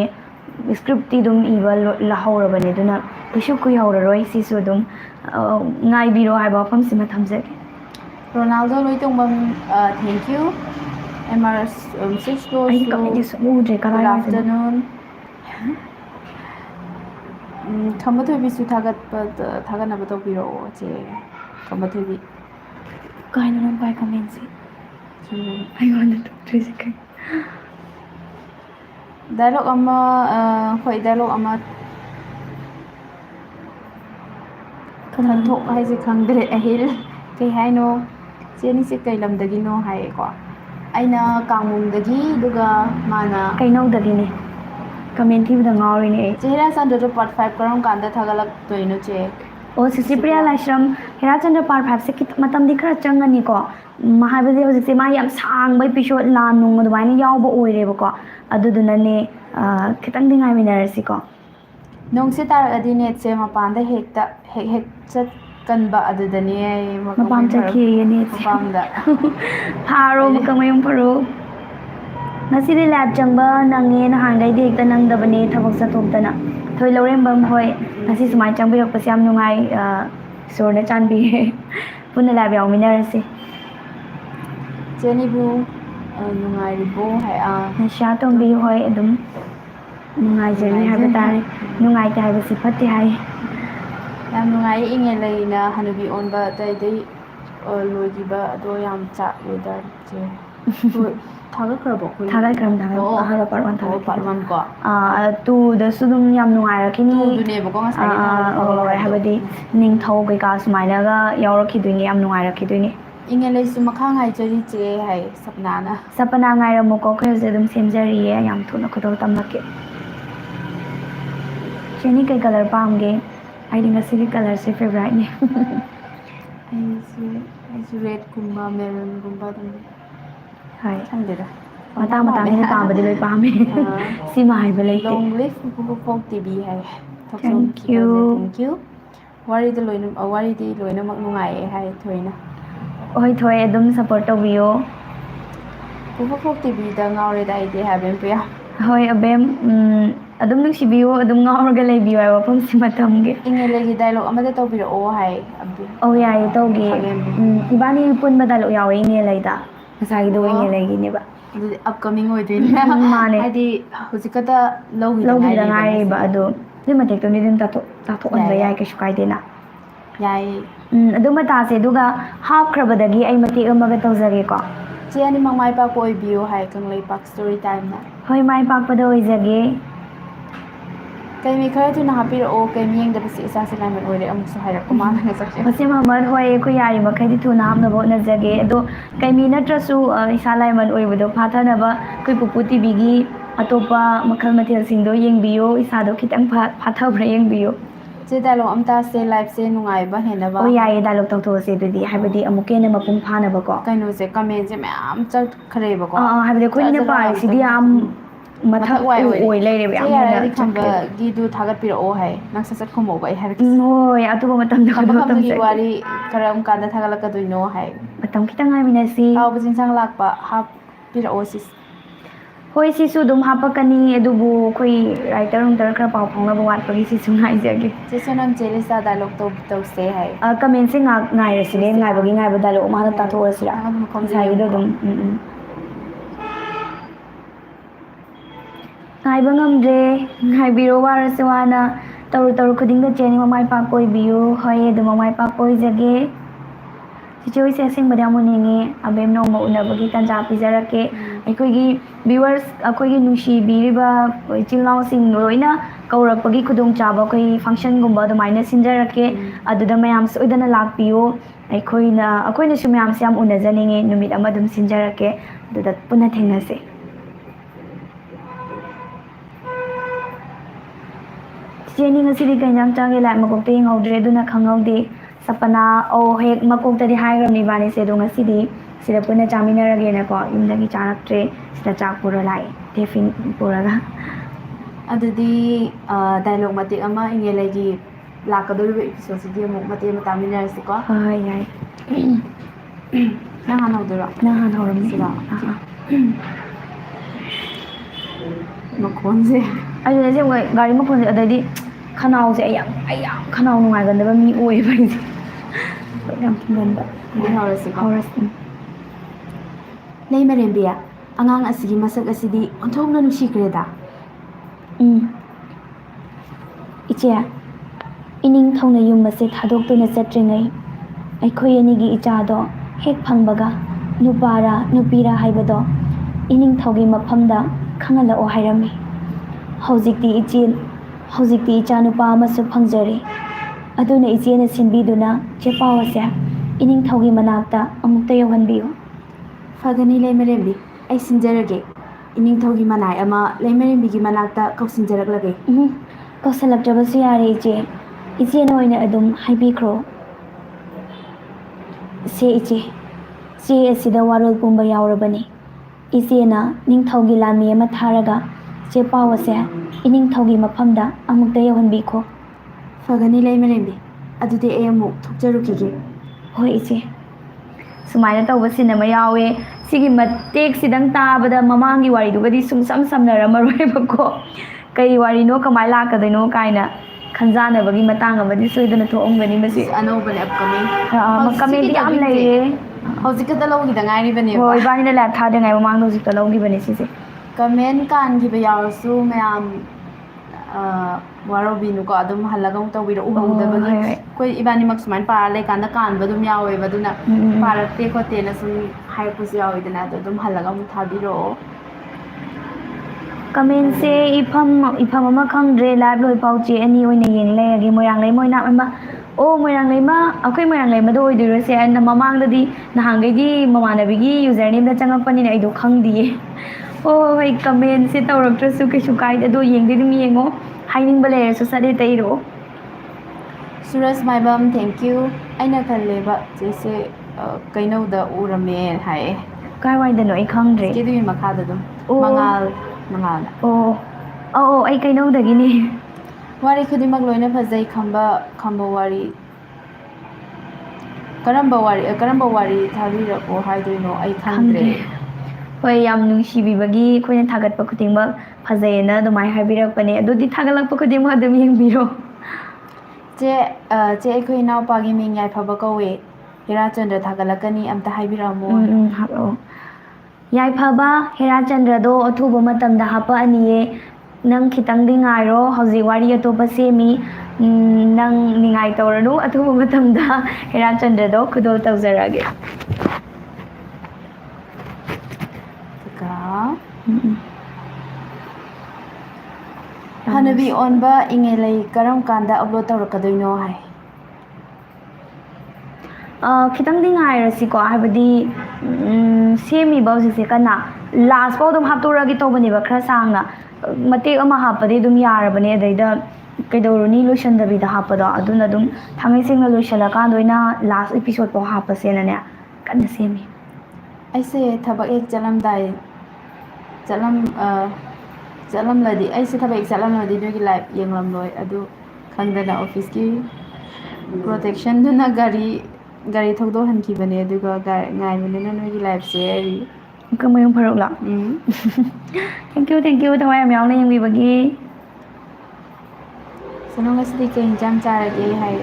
script ti dum iba la hawra bane duna kishu ku hawra roi sisu dum ngai biro hai ba fam sima thamje Ronaldo loi tong bam thank you MRS 6 goes ai ka me dis mu je kara good afternoon Kamathoi su thagat na bato biro che Kamathoi kaina nam pai comment se I want to talk to you dialogue ama hoi dialogue ama kan thok hai je khangdre ahil kai haino cheni se kai lamdagi no hai ko aina kangmungdagi duga mana kainau dagi ne comment thi da ngawri ne chehra sandro part 5 karam kanda thagalak toino che o Sisipriya Laishram hera chandra part 5 se kit matam di khara changani ko mahabadi hojik se ma yam sang bai episode la nung adwaini yawba oire ba ko aduduna ne khitang dingai minar si ko nong se tar adi net se mapanda hekta hek chat kanba adudani ay Mapam chakhiye ne mapamda pharo makamayong pharo ngasidi lab changba nange na hangai de ekta nang dabane thabak sa thomtana thoi lorembam hoi ngasi sumai changbirak pasiam nungai sorna chanbi puna lab yaw minarase Jenny bu nungai ribo hai a na sha tongbi hoi adum nungai jari haba tare nungai ta haba sifati hai yam nungai inge lai na hanubi onba dai dai logiba ado yam cha wedar je thaga krabo koi thagai kram thagai ahara parwan thagai parwan ko tu da sudum yam nungai rakini tu dune ba ko ngasai oi habadi ning thau kai ka sumaina ga yaurakhiduini yam nungai rakhiduini inge lai su makhang hai jari che hai sapna ngai ramo ko khoi je dum semjari ye yam thuna khodol tamlake cheni kai color pamge ai dinga sigi color se favorite ne ai red kumba maroon kumba dum hai chandira mata ne pambadi loi pame sima hai balai long live PUPU folk TV hai thank you wari de loina mak nungai hai thoina oi thoi adum support tobiyo PUPU folk TV da ngaure da ide haben pya hoi abem adum nungsibiyo adum ngaurga leibiyo ai wafam simatamge inge legi dialogue amada tobira o hai abi oh yai toge ibani punba dialogue yawe inge leida masagi do inge legi ne ba upcoming oidin mane adi hujikata logi da ngai ba ado lima tek to ni din tato on ba yai ke shukai dena yai adu mata se duga half krabadagi ai mati amaga tawjage ko chiani mangmai pa ko oibiyo hai kanglei pak story time na hoi mai pak pada oijage kai mi khara tu na hapir o kai mi yeng da basi isa se laiman oire amuk su haira kuma na sakse Masim Hamad hoi ko yari makai di tuna ham na bo na jage ado kai mi na trasu isa laiman oi bodo phatha na ba koi PUPU TV gi atopa makhal mathel sing do yeng biyo isa do khitang phatha bra yeng biyo je dialogue amta se live se nungai ba hena ba o yai dialogue tau tho se dudi habadi amuke na mapung phana ba ko kaino se comment je myam chat khare ba ko habadi ko ni pa sidi am mathak oi leire ba ya ri khamba gi du thagat pira o hai nak sasat khomo ba har hoi atu matam da matam gi wari karam kanda thagala ka duino hai matam kitang ai minasi aw bujin sang lakpa hap pira o sis hoi si su dum hapakani adubu koi writer khara pau phongna ba wat pagi si su ngai jage je sonam jelisa dialogue to se hai comment se ngai rasine ngai bagi ngai ba dialogue ma ta tho rasira sai do dum ngai ba ngamre ngai biro warase wana taru khuding da cheni ma mai pa koi biu hoi dum mai pa koi jage Chichoi se sing badam ninge abem no mo una bagi tanja pijarake aikoi gi viewers akoi gi nushi biriba chilnaw sing roina kaurak pagi khudong chaba koi function gumba do maina sinjarake aduda mayam soidana lakpiyo aikoina su mayam siam una janinge numit amadum sinjarake aduda puna thengnase Jenny ngasidi kanyang change lai makokte ngawdre duna khangawde sapana o hek makokta di hai ramni bani se do ngasidi sida puna chamina rage na ko imdagi charaktre sida chak pura lai tefin puraga adudi dialogue mati ama inge lagi lakadori episode sidi mo mati matamina se ko ai ai na han hodura sila makon se ai ne je gari makon se adadi khanau se ayam khanau nungai ganda ba mi oi ba ji yam ganda ni horasi ko horasi lei marembia angang asigi masak asidi onthongna nusikreda iche ining thongna yum mase thadok tuna chatringai aikhoi ani gi icha do hek phangbaga nupira haibado ining thogi maphamda khangala o hairami hojikti icha nupa amasu phangjare aduna ichena sinbiduna chepawase ining thogi manakta amukta yohanbiyo fagani leimarembi ai sinjarage ining thogi manai ama leimarembi gi manakta kausinjaraklage kausalaktrabasu yare ichena oina adum haibikro se iche asida warol pumba yaurabani ichena ningthogi lami ama tharaga chepawase ining thogi maphamda amukta yohanbikho fagani leimarembi ꯑꯗꯨꯗꯤ ꯑꯩ ꯑꯃꯨꯛ ꯊꯣꯛꯆꯔꯨꯈꯤꯒꯦ ꯍꯣꯏ ꯏꯆꯦ ꯁꯨꯃꯥꯏꯅ ꯇꯧꯕ ꯁꯤꯟ ꯑꯃ ꯌꯥꯎꯋꯦ ꯁꯤꯒꯤ ꯃꯇꯦꯛꯁꯤꯗꯪ ꯇꯥꯕꯗ ꯃꯃꯥꯡꯒꯤ ꯋꯥꯔꯤꯗꯨꯒꯗꯤ ꯁꯨꯡꯁꯝ ꯁꯝꯅꯔꯝꯃꯔꯣꯏꯕꯀꯣ ꯀꯩ ꯋꯥꯔꯤꯅꯣ ꯀꯃꯥꯏꯅ ꯂꯥꯛꯀꯗꯣꯏꯅோ ꯀꯥꯏꯅ ꯈꯟꯖꯥꯟꯅꯕꯒꯤ ꯃꯇꯥꯡ ꯑꯃꯗꯤ ꯁꯣꯏꯗꯅ ꯊꯣꯛꯑꯝꯒꯅꯤ ꯃꯁꯤ ꯑꯅꯧꯕꯅꯦ upcoming ꯀꯃꯦꯟꯗꯤ ꯌꯥꯝ ꯂꯩꯔꯦ ꯍꯧꯖꯤꯛ ꯈꯛꯇ ꯂꯧꯈꯤꯗ ꯉꯥꯏꯔꯤꯕꯅꯦꯕ ꯍꯣꯏ ꯏꯕꯥꯅꯤꯅ ꯂꯥꯏꯞ ꯊꯥꯗ꯭ꯔꯤꯉꯩ ꯃꯃꯥꯡꯗ ꯍꯧꯖꯤꯛꯇ ꯂꯧꯈꯤꯕꯅꯦ ꯁꯤꯁꯦ ꯀꯃꯦꯟ ꯀꯥꯟꯈꯤꯕ ꯌꯥꯎꯔꯁꯨ ꯃꯌꯥꯝ ꯋꯥꯔꯧꯕꯤꯅꯨꯀꯣ ꯑꯗꯨꯝ ꯍꯜꯂꯒ ꯑꯃꯨꯛ ꯇꯧꯕꯤꯔꯛꯎ ꯎꯍꯧꯗꯕꯒꯤ ꯍꯣꯏ ꯍꯣꯏ ꯑꯩꯈꯣꯏ ꯏꯕꯥꯅꯤꯃꯛ ꯁꯨꯃꯥꯏꯅ ꯄꯥꯔ ꯂꯩꯀꯥꯟꯗ ꯀꯥꯟꯕ ꯑꯗꯨꯝ ꯌꯥꯎꯋꯦꯕ ꯑꯗꯨꯅ ꯄꯥꯔꯛꯇꯦ ꯈꯣꯠꯇꯦꯅ ꯁꯨꯝ ꯍꯥꯏꯔꯛꯄꯁꯨ ꯌꯥꯎꯋꯤꯗꯅ ꯑꯗꯣ ꯑꯗꯨꯝ ꯍꯜꯂꯒ ꯑꯃꯨꯛ ꯊꯥꯕꯤꯔꯛꯑꯣ ꯀꯃꯦꯟꯁꯦ ꯏꯐꯝ ꯑꯃ ꯈꯪꯗ꯭ꯔꯦ ꯂꯥꯏꯚ ꯂꯣꯏ ꯐꯥꯎ ꯆꯦ ꯑꯅꯤ ꯑꯣꯏꯅ ꯌꯦꯡ ꯂꯩꯔꯒꯦ ꯃꯣꯏꯔꯥꯡꯂꯩꯃ ꯑꯣꯏꯅ ꯑꯃ ꯑꯣ ꯃꯣꯏꯔꯥꯡꯂꯩꯃ ꯑꯩꯈꯣꯏ ꯃꯣꯏꯔꯥꯡꯂꯩꯃꯗ ꯑꯣꯏꯗꯣꯏꯔꯣꯁꯦ ꯑꯩꯅ ꯃꯃꯥꯡꯗꯗꯤ ꯅꯍꯥꯟꯈꯩꯗꯤ ꯃꯃꯥꯟꯅꯕꯤꯒꯤ ꯌꯨꯖꯔ ꯅꯦꯝꯗ ꯆꯪꯉꯛꯄꯅꯤꯅ ꯑꯩꯗꯣ ꯈꯪꯗꯤꯌꯦ ꯍꯣꯏ ꯀꯃꯦꯟꯁꯦ ꯇꯧꯔꯛꯇ꯭ꯔꯁꯨ ꯀꯩꯁꯨ ꯀꯥꯏꯗꯦ ꯑꯗꯣ ꯌꯦꯡꯗꯤ ꯑꯗꯨꯝ ꯌꯦꯡꯉꯣ ꯍꯥꯏꯅꯤꯡꯕ ꯂꯩꯔꯁꯨ ꯁꯠ ꯍꯦꯛꯇ ꯏꯔꯛꯑꯣ ꯁꯨꯔꯖ ꯃꯥꯏꯕꯝ ꯊꯦꯡꯛ ꯌꯨ ꯑꯩꯅ ꯈꯜꯂꯦꯕ ꯆꯦꯁꯦ ꯀꯩꯅꯧꯗ ꯎꯔꯝꯃꯦ ꯍꯥꯏꯌꯦ ꯀꯥꯏꯋꯥꯏꯗꯅꯣ ꯑꯩ ꯈꯪꯗ꯭ꯔꯦ ꯆꯦꯗꯨꯒꯤ ꯃꯈꯥꯗ ꯑꯗꯨꯝ ꯑꯣ ꯃꯉꯥꯜꯅ ꯑꯣ ꯑꯧ ꯑꯩ ꯀꯩꯅꯧꯗꯒꯤꯅꯦ ꯋꯥꯔꯤ ꯈꯨꯗꯤꯡꯃꯛ ꯂꯣꯏꯅ ꯐꯖꯩ ꯈꯝꯕ ꯋꯥꯔꯤ ꯀꯔꯝꯕ ꯋꯥꯔꯤ ꯊꯥꯕꯤꯔꯛꯑꯣ ꯍꯥꯏꯗꯣꯏꯅꯣ ꯑꯩ ꯈꯪꯗ꯭ꯔꯦ ꯍꯣꯏ ꯌꯥꯝ ꯅꯨꯡꯁꯤꯕꯤꯕꯒꯤ ꯑꯩꯈꯣꯏꯅ ꯊꯥꯒꯠꯄ ꯈꯨꯗꯤꯡꯃꯛ ꯐꯖꯩꯌꯦꯅ ꯑꯗꯨꯃꯥꯏꯅ ꯍꯥꯏꯕꯤꯔꯛꯄꯅꯦ ꯑꯗꯨꯗꯤ ꯊꯥꯒꯠꯂꯛꯄ ꯈꯨꯗꯤꯡꯃꯛ ꯑꯗꯨꯝ ꯌꯦꯡꯕꯤꯔꯣ ꯆꯦ ꯑꯩꯈꯣꯏ ꯏꯅꯥꯎꯄꯥꯒꯤ ꯃꯤꯡ ꯌꯥꯏꯐꯕ ꯀꯧꯋꯦ ꯍꯦꯔꯥꯆꯟꯗ꯭ꯔ ꯊꯥꯒꯠꯂꯛꯀꯅꯤ ꯑꯝꯇ ꯍꯥꯏꯕꯤꯔꯛꯑꯝꯃꯣ ꯍꯥꯞꯄꯛꯑꯣ ꯌꯥꯏꯐꯕ ꯍꯦꯔꯥꯆꯟꯗ꯭ꯔꯗꯣ ꯑꯊꯨꯕ ꯃꯇꯝꯗ ꯍꯥꯞꯄꯛꯑꯅꯤꯌꯦ ꯅꯪ ꯈꯤꯇꯪꯗꯤ ꯉꯥꯏꯔꯣ ꯍꯧꯖꯤꯛ ꯋꯥꯔꯤ ꯑꯇꯣꯞꯄ ꯁꯦꯝꯃꯤ ꯅꯪ ꯅꯤꯡꯉꯥꯏ ꯇꯧꯔꯅꯨ ꯑꯊꯨꯕ ꯃꯇꯝꯗ ꯍꯦꯔꯥꯆꯟꯗ꯭ꯔꯗꯣ ꯈꯨꯗꯣꯜ ꯇꯧꯖꯔꯛꯑꯒꯦ ꯍꯅꯨꯕꯤ ꯑꯣꯟꯕ ꯏꯉꯦꯂꯩ ꯀꯔꯝ ꯀꯥꯟꯗ ꯑꯞꯂꯣꯗ ꯇꯧꯔꯛꯀꯗꯣꯏꯅꯣ ꯍꯥꯏ ꯈꯤꯇꯪꯗꯤ ꯉꯥꯏꯔꯁꯤꯀꯣ ꯍꯥꯏꯕꯗꯤ ꯁꯦꯝꯃꯤꯕ ꯍꯧꯖꯤꯛꯁꯦ ꯀꯟꯅ ꯂꯥꯁ ꯐꯥꯎ ꯑꯗꯨꯝ ꯍꯥꯞꯇꯣꯔꯛꯑꯒꯦ ꯇꯧꯕꯅꯦꯕ ꯈꯔ ꯁꯥꯡꯅ ꯃꯇꯦꯛ ꯑꯃ ꯍꯥꯞꯄꯗꯤ ꯑꯗꯨꯝ ꯌꯥꯔꯕꯅꯦ ꯑꯗꯩꯗ ꯀꯩꯗꯧꯔꯨꯅꯤ ꯂꯣꯏꯁꯟꯗꯕꯤꯗ ꯍꯥꯞꯄꯗꯣ ꯑꯗꯨꯅ ꯑꯗꯨꯝ ꯊꯥꯡꯃꯩ ꯁꯦꯡꯅ ꯂꯣꯏꯁꯜꯂꯀꯥꯟꯗ ꯑꯣꯏꯅ ꯂꯥꯁ episode ꯐꯥꯎ ꯍꯥꯞꯄꯁꯦꯅꯅꯦ ꯀꯟꯅ ꯁꯦꯝꯃꯤ ꯑꯩꯁꯦ ꯊꯕꯛ ꯍꯦꯛ ꯆꯠꯂꯝꯂꯗꯤ ꯑꯩꯁꯦ ꯊꯕꯛ ꯍꯦꯛ ꯆꯠꯂꯝꯂꯗꯤ ꯅꯣꯏꯒꯤ ꯂꯥꯏꯚ ꯌꯦꯡꯂꯝꯂꯣꯏ ꯑꯗꯨ ꯈꯪꯗꯅ ꯑꯣꯐꯤꯁꯀꯤ ꯄ꯭ꯔꯣꯇꯦꯛꯁꯟꯗꯨꯅ ꯒꯥꯔꯤ ꯊꯧꯗꯣꯛꯍꯟꯈꯤꯕꯅꯦ ꯑꯗꯨꯒ ꯉꯥꯏꯕꯅꯤꯅ ꯅꯣꯏꯒꯤ ꯂꯥꯏꯚꯁꯦ ꯑꯩ ꯃꯌꯨꯝ ꯐꯔꯨꯛꯂꯣ ꯊꯦꯡꯀ꯭ꯌꯨ ꯊꯋꯥꯏ ꯌꯥꯝ ꯌꯥꯎꯅ ꯌꯦꯡꯕꯤꯕꯒꯤ ꯁꯣꯅꯣ ꯉꯁꯤꯗꯤ ꯀꯩ ꯌꯦꯟꯁꯥꯡ ꯆꯥꯔꯒꯦ ꯍꯥꯏ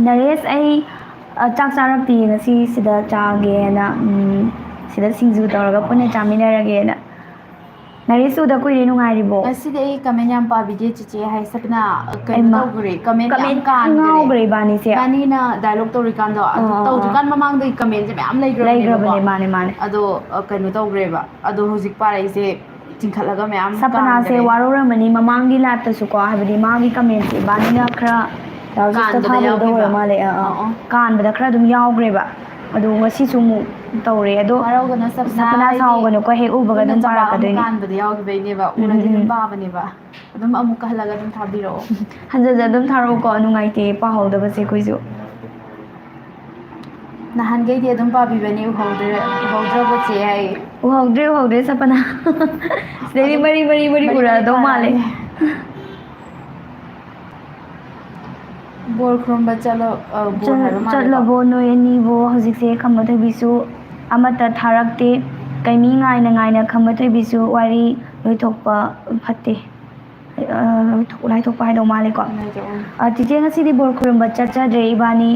ꯅꯔꯦꯁ ꯑꯩ ꯆꯥꯛ ꯆꯥꯔꯛꯇꯦ ꯉꯁꯤ ꯁꯤꯗ ꯆꯥꯒꯦꯅ ꯁꯤꯗ ꯁꯤꯡꯖꯨ ꯇꯧꯔꯒ ꯄꯨꯟꯅ ꯆꯥꯃꯤꯟꯅꯔꯒꯦꯅ ꯅꯔꯦꯁ ꯎꯗ ꯀꯨꯏꯔꯦ ꯅꯨꯡꯉꯥꯏꯔꯤꯕꯣ ꯉꯁꯤꯗꯤ ꯑꯩ ꯀꯃꯦꯟ ꯌꯥꯝ ꯄꯥꯕꯤꯗꯦ ꯆꯤꯆꯦ ꯍꯥꯏ ꯁꯞꯅ ꯀꯩꯅꯣ ꯇꯧꯈ꯭ꯔꯦ ꯀꯃꯦꯟ ꯌꯥꯝ ꯀꯥꯟꯈ꯭ꯔꯦ ꯉꯥꯎꯈ꯭ꯔꯦ ꯏꯕꯥꯅꯤꯁꯦ ꯏꯕꯥꯅꯤꯅ ꯗꯥꯏꯂꯣꯛ ꯇꯧꯔꯤꯀꯥꯟꯗꯣ ꯑꯗꯨ ꯇꯧꯗ꯭ꯔꯤꯀꯥꯟ ꯃꯃꯥꯡꯗ ꯀꯃꯦꯟꯁꯦ ꯃꯌꯥꯝ ꯂꯩꯈ꯭ꯔꯕꯅꯦꯕꯀꯣ ꯃꯥꯅꯦ ꯑꯗꯣ ꯀꯩꯅꯣ ꯇꯧꯈ꯭ꯔꯦꯕ ꯑꯗꯣ ꯍꯧꯖꯤꯛ ꯄꯥꯔꯛꯏꯁꯦ ꯆꯤꯡꯈꯠꯂꯒ ꯃꯌꯥꯝ ꯁꯄꯅꯥꯁꯦ ꯀꯥꯟꯈ꯭ꯔꯦ ꯋꯥꯔꯧꯔꯝꯃꯅꯤ ꯃꯃꯥꯡꯒꯤ ꯂꯥꯏꯞꯇꯁꯨꯀꯣ ꯍꯥꯏꯕꯗꯤ ꯃꯥꯒꯤ ꯀꯃꯦꯟꯁꯦ ꯏꯕꯥꯅꯤꯅ ꯈꯔ ꯔꯥꯖꯤꯁꯇ ꯀꯥꯟꯕꯗ ꯊꯥꯕꯗꯨꯗ ꯌꯥꯎꯈꯤꯕ ꯑꯣꯏꯔ ꯃꯥꯜꯂꯦ ꯀꯥꯟꯕꯗ ꯈꯔ ꯑꯗꯨꯝ ꯌꯥꯎꯈ꯭ꯔꯦꯕ ꯑꯗꯣ ꯉꯁꯤꯁꯨ ꯑꯃꯨꯛ ꯇꯧꯔꯦ ꯑꯗꯣ ꯋꯥꯔꯧꯒꯅꯣ ꯁꯄꯅꯥ ꯍꯥꯏꯗꯤ ꯁꯥꯎꯒꯅꯨꯀꯣ ꯍꯦꯛ ꯎꯕꯒ ꯄꯨꯟꯅ ꯑꯗꯨꯝ ꯆꯕꯥꯛ ꯑꯃꯨꯛ ꯄꯥꯔꯛꯀꯗꯣꯏꯅꯤ ꯀꯥꯟꯕꯗ ꯌꯥꯎꯈꯤꯕꯩꯅꯦꯕ ꯎꯔꯗꯤ ꯑꯗꯨꯝ ꯄꯥꯕꯅꯦꯕ ꯑꯗꯨꯝ ꯑꯃꯨꯛꯀ ꯍꯜꯂꯒ ꯑꯗꯨꯝ ꯊꯥꯕꯤꯔꯛꯑꯣ ꯍꯟꯖꯟ ꯑꯗꯨꯝ ꯊꯥꯔꯛꯑꯣꯀꯣ ꯅꯨꯡꯉꯥꯏꯇꯦ ꯄꯥꯍꯧꯗꯕꯁꯦ ꯑꯩꯈꯣꯏꯁꯨ ꯅꯍꯥꯟꯈꯩꯗꯤ ꯑꯗꯨꯝ ꯄꯥꯕꯤꯕꯅꯦ ꯎꯍꯧꯗ꯭ꯔꯕ ꯆꯦ ꯍꯥꯏ ꯎꯍꯧꯗ꯭ꯔꯦ ꯁꯄꯅꯥ ꯁꯤꯗꯩꯗꯤ ꯑꯗꯨꯝ ꯃꯔꯤ ꯎꯔꯛꯑꯗꯧ ꯃꯥꯜꯂꯦ ꯕꯣꯔ ꯈꯨꯔꯨꯝꯕ ꯕꯣꯔ ꯍꯥꯏꯕ ꯃꯥꯜꯂꯦꯀꯣ ꯆꯠꯂꯕꯣ ꯅꯣꯏ ꯑꯅꯤꯕꯨ ꯍꯧꯖꯤꯛꯁꯦ ꯈꯝꯕ ꯊꯣꯏꯕꯤꯁꯨ ꯑꯃꯠꯇ ꯊꯥꯔꯛꯇꯦ ꯀꯩꯃꯤ ꯉꯥꯏꯅ ꯈꯝꯕ ꯊꯣꯏꯕꯤꯁꯨ ꯋꯥꯔꯤ ꯂꯣꯏꯊꯣꯛꯄ ꯐꯠꯇꯦ ꯂꯥꯏꯊꯣꯛꯄ ꯍꯥꯏꯗꯧ ꯃꯥꯜꯂꯦꯀꯣ ꯆꯤꯆꯦ ꯉꯁꯤꯗꯤ ꯕꯣꯔ ꯈꯨꯔꯨꯝꯕ ꯆꯠꯆꯗ꯭ꯔꯦ ꯏꯕꯥꯅꯤ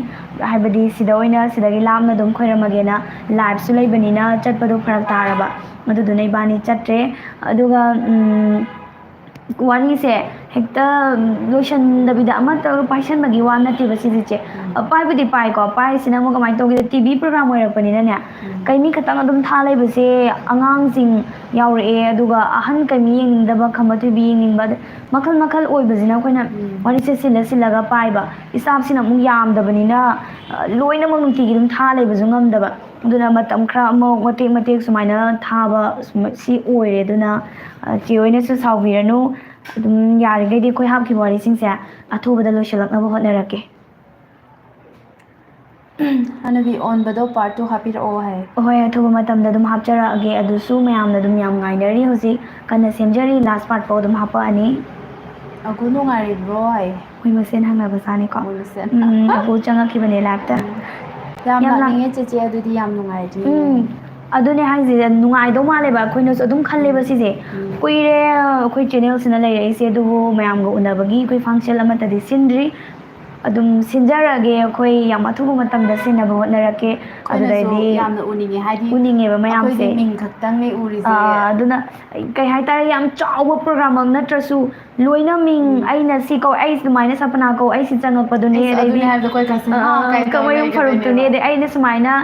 ꯍꯥꯏꯕꯗꯤ ꯁꯤꯗ ꯑꯣꯏꯅ ꯁꯤꯗꯒꯤ ꯂꯥꯞꯅ ꯑꯗꯨꯝ ꯈꯣꯏꯔꯝꯃꯒꯦꯅ ꯂꯥꯏꯚꯁꯨ ꯂꯩꯕꯅꯤ나 ꯆꯠꯄꯗꯣ ꯐꯔꯛ ꯇꯥꯔꯕ ꯑꯗꯨꯗꯨꯅ ꯏꯕꯥꯅꯤ ꯆꯠꯇ꯭ꯔꯦ ꯑꯗꯨꯒ ꯋꯥꯔꯤꯁꯦ ꯍꯦꯛꯇ ꯂꯣꯏꯁꯟꯗꯕꯤꯗ ꯑꯃꯠꯇ ꯄꯥꯏꯁꯟꯕꯒꯤ ꯋꯥ ꯅꯠꯇꯦꯕ ꯁꯤꯁꯦ ꯄꯥꯏꯕꯨꯗꯤ ꯄꯥꯏꯀꯣ ꯄꯥꯏꯔꯤꯁꯤꯅ ꯑꯃꯨꯛ ꯀꯃꯥꯏꯅ ꯇꯧꯒꯦ ꯇꯤꯚꯤ ꯄ꯭ꯔꯣꯒ꯭ꯔꯥꯝ ꯑꯣꯏꯔꯛꯄꯅꯤꯅꯅꯦ ꯀꯩꯃꯤ ꯈꯛꯇꯪ ꯑꯗꯨꯝ ꯊꯥ ꯂꯩꯕꯁꯦ ꯑꯉꯥꯡꯁꯤng ꯌꯥꯎꯔꯛꯑꯦ ꯑꯗꯨꯒ ꯑꯍꯟ ꯀꯩꯃꯤ ꯌꯦꯡꯅꯤꯡꯗꯕ ꯈꯝꯕ ꯊꯣꯏꯕꯤ ꯌꯦꯡꯅꯤꯡꯕ ꯃꯈꯜ ꯑꯣꯏꯕꯁꯤꯅ ꯑꯩꯈꯣꯏꯅ ꯋꯥꯔꯤꯁꯦ ꯁꯤꯜꯂꯒ ꯄꯥꯏꯕ ꯏꯁꯇꯥꯐꯁꯤꯅ ꯑꯃꯨꯛ ꯌꯥꯝꯗꯕꯅꯤꯅ ꯂꯣꯏꯅꯃꯛ ꯅꯨꯡꯇꯤꯒꯤ ꯑꯗꯨꯝꯊꯥ ꯂꯩꯕꯁꯨ ꯉꯝꯗꯕ ꯑꯗꯨꯅ ꯃꯇꯝ ꯈꯔ ꯑꯃꯨꯛ ꯃꯇꯦꯛ ꯁꯨꯃꯥꯏꯅ ꯊꯥꯕ ꯁꯤ ꯑꯣꯏꯔꯦ ꯑꯗꯨꯅ ꯆꯦ ꯍꯣꯏꯅꯁꯨ ꯁꯥꯎꯕꯤꯔꯅꯨ ꯑꯗꯨꯝ ꯌꯥꯔꯤꯈꯩꯗꯤ ꯑꯩꯈꯣꯏ ꯍꯥꯞꯈꯤꯕ ꯋꯥꯔꯤꯁꯤꯡꯁꯦ ꯑꯊꯨꯕꯗ ꯂꯣꯏꯁꯤꯜꯂꯛꯅꯕ ꯍꯣꯠꯅꯔꯛꯀꯦ ꯍꯅꯨꯕꯤ ꯑꯣꯟꯕꯗꯣ ꯄꯥꯔꯠ 2 ꯍꯥꯞꯄꯤꯔꯛꯑꯣ ꯍꯥꯏ ꯍꯣꯏ ꯑꯊꯨꯕ ꯃꯇꯝꯗ ꯑꯗꯨꯝ ꯍꯥꯞꯆꯔꯛꯑꯒꯦ ꯑꯗꯨꯁꯨ ꯃꯌꯥꯝꯅ ꯑꯗꯨꯝ ꯌꯥꯝ ꯉꯥꯏꯅꯔꯤ ꯍꯧꯖꯤꯛ ꯀꯟꯅ ꯁꯦꯝꯖꯔꯤ ꯂꯥꯁ ꯄꯥꯔꯠ ꯐꯥꯎ ꯑꯗꯨꯝ ꯍꯥꯞꯄꯛꯑꯅꯤ Aku nungaribro hai. Hui masen hangnaba sanikko. Moi masen. Aku changakibane labta. Yam Yam la- lakninge chece adudi yam nungairi. ꯑꯗꯨꯅꯦ ꯍꯥꯏꯁꯦ ꯅꯨꯡꯉꯥꯏꯗꯧ ꯃꯥꯜꯂꯦꯕ ꯑꯩꯈꯣꯏꯅꯁꯨ ꯑꯗꯨꯝ ꯈꯜꯂꯦꯕ ꯁꯤꯁꯦ ꯀꯨꯏꯔꯦ ꯑꯩꯈꯣꯏ ꯆꯦꯅꯦꯜꯁꯤꯅ ꯂꯩꯔꯛꯏꯁꯦ ꯑꯗꯨꯕꯨ ꯃꯌꯥꯝꯒ ꯎꯅꯕꯒꯤ ꯑꯩꯈꯣꯏ ꯐꯪꯁꯟ ꯑꯃꯠꯇꯗꯤ ꯁꯤꯟꯗ꯭ꯔꯤ ꯑꯗꯨꯝ ꯁꯤꯟꯖꯔꯒꯦ ꯑꯩꯈꯣꯏ ꯌꯥꯝ ꯑꯊꯨꯕ ꯃꯇꯝꯗ ꯁꯤꯟꯅꯕ ꯍꯣꯠꯅꯔꯛꯀꯦ ꯑꯗꯨꯗꯩꯗꯤ ꯌꯥꯝꯅ ꯎꯅꯤꯡꯉꯦ ꯍꯥꯏꯗꯤ ꯎꯅꯤꯡꯉꯦꯕ ꯃꯌꯥꯝꯁꯦ ꯑꯩꯈꯣꯏꯗꯤ ꯃꯤꯡ ꯈꯛꯇꯪꯅꯦ ꯎꯔꯤꯁꯦ ꯑꯗꯨꯅ ꯀꯩ ꯍꯥꯏꯇꯥꯔꯦ ꯌꯥꯝ ꯆꯥꯎꯕ ꯄ꯭ꯔꯣꯒ꯭ꯔꯥꯝ ꯑꯃ ꯅꯠꯇ꯭ꯔꯁꯨ ꯂꯣꯏꯅ ꯃꯤꯡ ꯑꯩꯅ ꯁꯤ ꯀꯧ ꯑꯩ ꯁꯨꯃꯥꯏꯅ ꯁꯄꯅꯥ ꯀꯧ ꯑꯩ ꯁꯤ ꯆꯪꯉꯛꯄꯗꯨꯅꯦ ꯑꯗꯩꯗꯤ ꯀꯃꯌꯨꯝ ꯐꯔꯨꯛꯇꯨꯅꯦ ꯑꯗꯩ ꯑꯩꯅ ꯁꯨꯃꯥꯏꯅ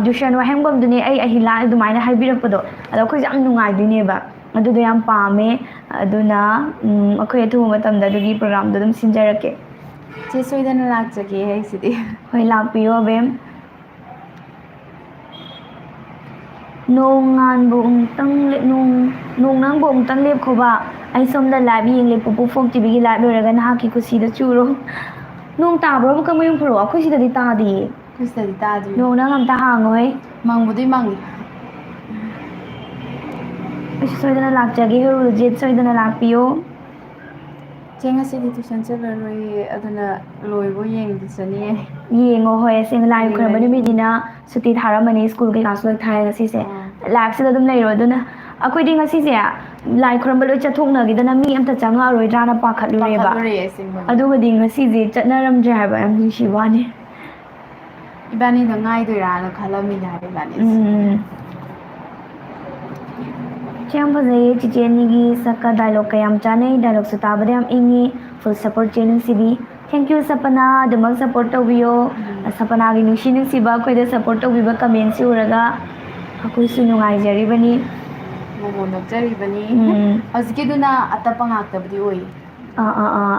ꯗꯨꯁꯟ ꯋꯥꯍꯦꯡꯕꯝꯗꯨꯅꯦ ꯑꯩ ꯑꯍꯤꯂꯥ ꯑꯗꯨꯃꯥꯏꯅ ꯍꯥꯏꯕꯤꯔꯛꯄꯗꯣ ꯑꯗꯣ ꯑꯩꯈꯣꯏꯁꯦ ꯌꯥꯝ ꯅꯨꯡꯉꯥꯏꯗꯣꯏꯅꯦꯕ ꯑꯗꯨꯗꯣ ꯌꯥꯝ ꯄꯥꯝꯃꯦ ꯑꯗꯨꯅ ꯑꯩꯈꯣꯏ ꯑꯊꯨꯕ ꯃꯇꯝꯗ ꯑꯗꯨꯒꯤ ꯄ꯭ꯔꯣꯒ꯭ꯔꯥꯝꯗꯣ ꯑꯗꯨꯝ ꯁꯤꯟꯖꯔꯛꯀꯦ ꯆꯦ ꯁꯣꯏꯗꯅ ꯂꯥꯛꯆꯒꯦ ꯍꯥꯏꯁꯤꯗꯤ ꯍꯣꯏ ꯂꯥꯛꯄꯤꯌꯣ ꯑꯕꯦꯝ ꯅꯣꯡ ꯉꯥꯟꯕꯨ ꯑꯃꯨꯛꯇꯪ ꯅꯣꯡ ꯅꯪꯕꯨ ꯑꯃꯨꯛꯇꯪ ꯂꯦꯞꯈꯣꯕ ꯑꯩ ꯁꯣꯝꯗ ꯂꯥꯏꯚ ꯌꯦꯡꯂꯦ ꯄꯨꯄꯨ ꯐꯣꯛ ꯇꯤꯚꯤꯒꯤ ꯂꯥꯏꯚ ꯂꯣꯏꯔꯒ ꯅꯍꯥꯛꯀꯤ ꯀꯨꯁꯤꯗ ꯆꯨꯔꯣ ꯅꯣꯡ ꯇꯥꯕ꯭ꯔꯣ ꯀꯃꯌꯨꯝ ꯐꯔꯣ ꯑꯩꯈꯣꯏ ꯁꯤꯗꯗꯤ ꯇꯥꯗꯤꯌꯦ ꯑꯩꯈꯣꯏ ꯁꯤꯗꯗꯤ ꯇꯥꯗ꯭ꯔꯤ ꯅꯣꯡ ꯅꯪ ꯑꯝꯇ ꯍꯥꯡꯉꯣꯍꯦ ꯃꯪꯕꯨꯗꯤ ꯃꯪꯉꯤ ꯑꯩꯁꯨ ꯁꯣꯏꯗꯅ ꯂꯥꯛꯆꯒꯦ ꯍꯦꯔꯣꯖꯤꯠ ꯁꯣꯏꯗꯅ ꯂꯥꯛꯄꯤꯌꯣ ꯆꯦ ꯉꯁꯤꯗꯤ ꯇꯨꯏꯁꯟ ꯆꯠꯂꯔꯣꯏꯌꯦ ꯑꯗꯨꯅ ꯂꯣꯏꯕ ꯌꯦꯡꯈꯤꯁꯅꯤꯌꯦ ꯌꯦꯡꯉꯣ ꯍꯣꯏ ꯑꯁꯦꯡ ꯂꯥꯏ ꯈꯣꯏꯔꯝꯕ ꯅꯨꯃꯤꯠꯅꯤꯅ ꯁꯨꯇꯤ ꯊꯥꯔꯝꯃꯅꯤ ꯁ꯭ꯀꯨꯜ ꯀꯩꯀꯥꯁꯨ ꯂꯣꯏ ꯊꯥꯔꯦ ꯉꯁꯤꯁꯦ ꯂꯥꯏꯐꯁꯤꯗ ꯑꯗꯨꯝ ꯂꯩꯔꯣ ꯑꯗꯨꯅ ꯑꯩꯈꯣꯏꯗꯤ ꯉꯁꯤꯁꯦ ꯂꯥꯏ ꯈꯣꯏꯔꯝꯕ ꯂꯣꯏ ꯆꯠꯊꯣꯛꯅꯈꯤꯗꯅ ꯃꯤ ꯑꯝꯇ ꯆꯪꯉꯛꯑꯔꯣꯏꯗ꯭ꯔꯥꯅ ꯄꯥꯈꯠꯂꯨꯔꯦꯕ ꯑꯗꯨꯒꯗꯤ ꯉꯁꯤꯁꯦ ꯆꯠꯅꯔꯝꯗ꯭ꯔꯦ ꯍꯥꯏꯕ ꯌꯥꯝ ꯅꯨꯡꯁꯤꯕ ꯋꯥꯅꯤ 이반이도 ꯉꯥꯏꯗꯣꯏꯔꯥꯅ ꯈꯜꯂꯝꯃꯤꯅꯦ ꯍꯥꯏꯕ 이반이 ꯌꯥꯝ ꯐꯖꯩꯌꯦ ꯆꯤꯆꯦ ꯑꯅꯤꯒꯤ ꯁꯛꯀ ꯗꯥꯏꯂꯣꯒꯀ ꯌꯥꯝ ꯆꯥꯅꯩ ꯗꯥꯏꯂꯣꯒꯁꯨ ꯇꯥꯕꯗ ꯌꯥꯝ ꯏꯪꯉꯤ ꯐꯨꯜ ꯁꯞꯄꯣꯔꯠ ꯆꯦ ꯅꯨꯡꯁꯤꯕꯤ ꯊꯦꯡꯛ ꯌꯨ ꯁꯄꯅꯥ ꯑꯗꯨꯃꯛ ꯁꯞꯄꯣꯔꯠ ꯇꯧꯕꯤꯌꯣ ꯁꯄꯅꯥꯒꯤ ꯅꯨꯡꯁꯤ ꯅꯨꯡꯁꯤꯕ ꯑꯩꯈꯣꯏꯗ ꯁꯞꯄꯣꯔꯠ ꯇꯧꯕꯤꯕ ꯀꯃꯦꯟꯁꯤ ꯎꯔꯒ ꯑꯩꯈꯣꯏꯁꯨ ꯅꯨꯡꯉꯥꯏꯖꯔꯤꯕꯅꯤ ꯃꯣꯃꯣ ꯅꯣꯛꯆꯔꯤꯕꯅꯤ ꯍꯧꯖꯤꯛꯀꯤꯗꯨꯅ ꯑꯇꯞꯄ ꯉꯥꯛꯇꯕꯨꯗꯤ ꯑꯣꯏꯌꯦ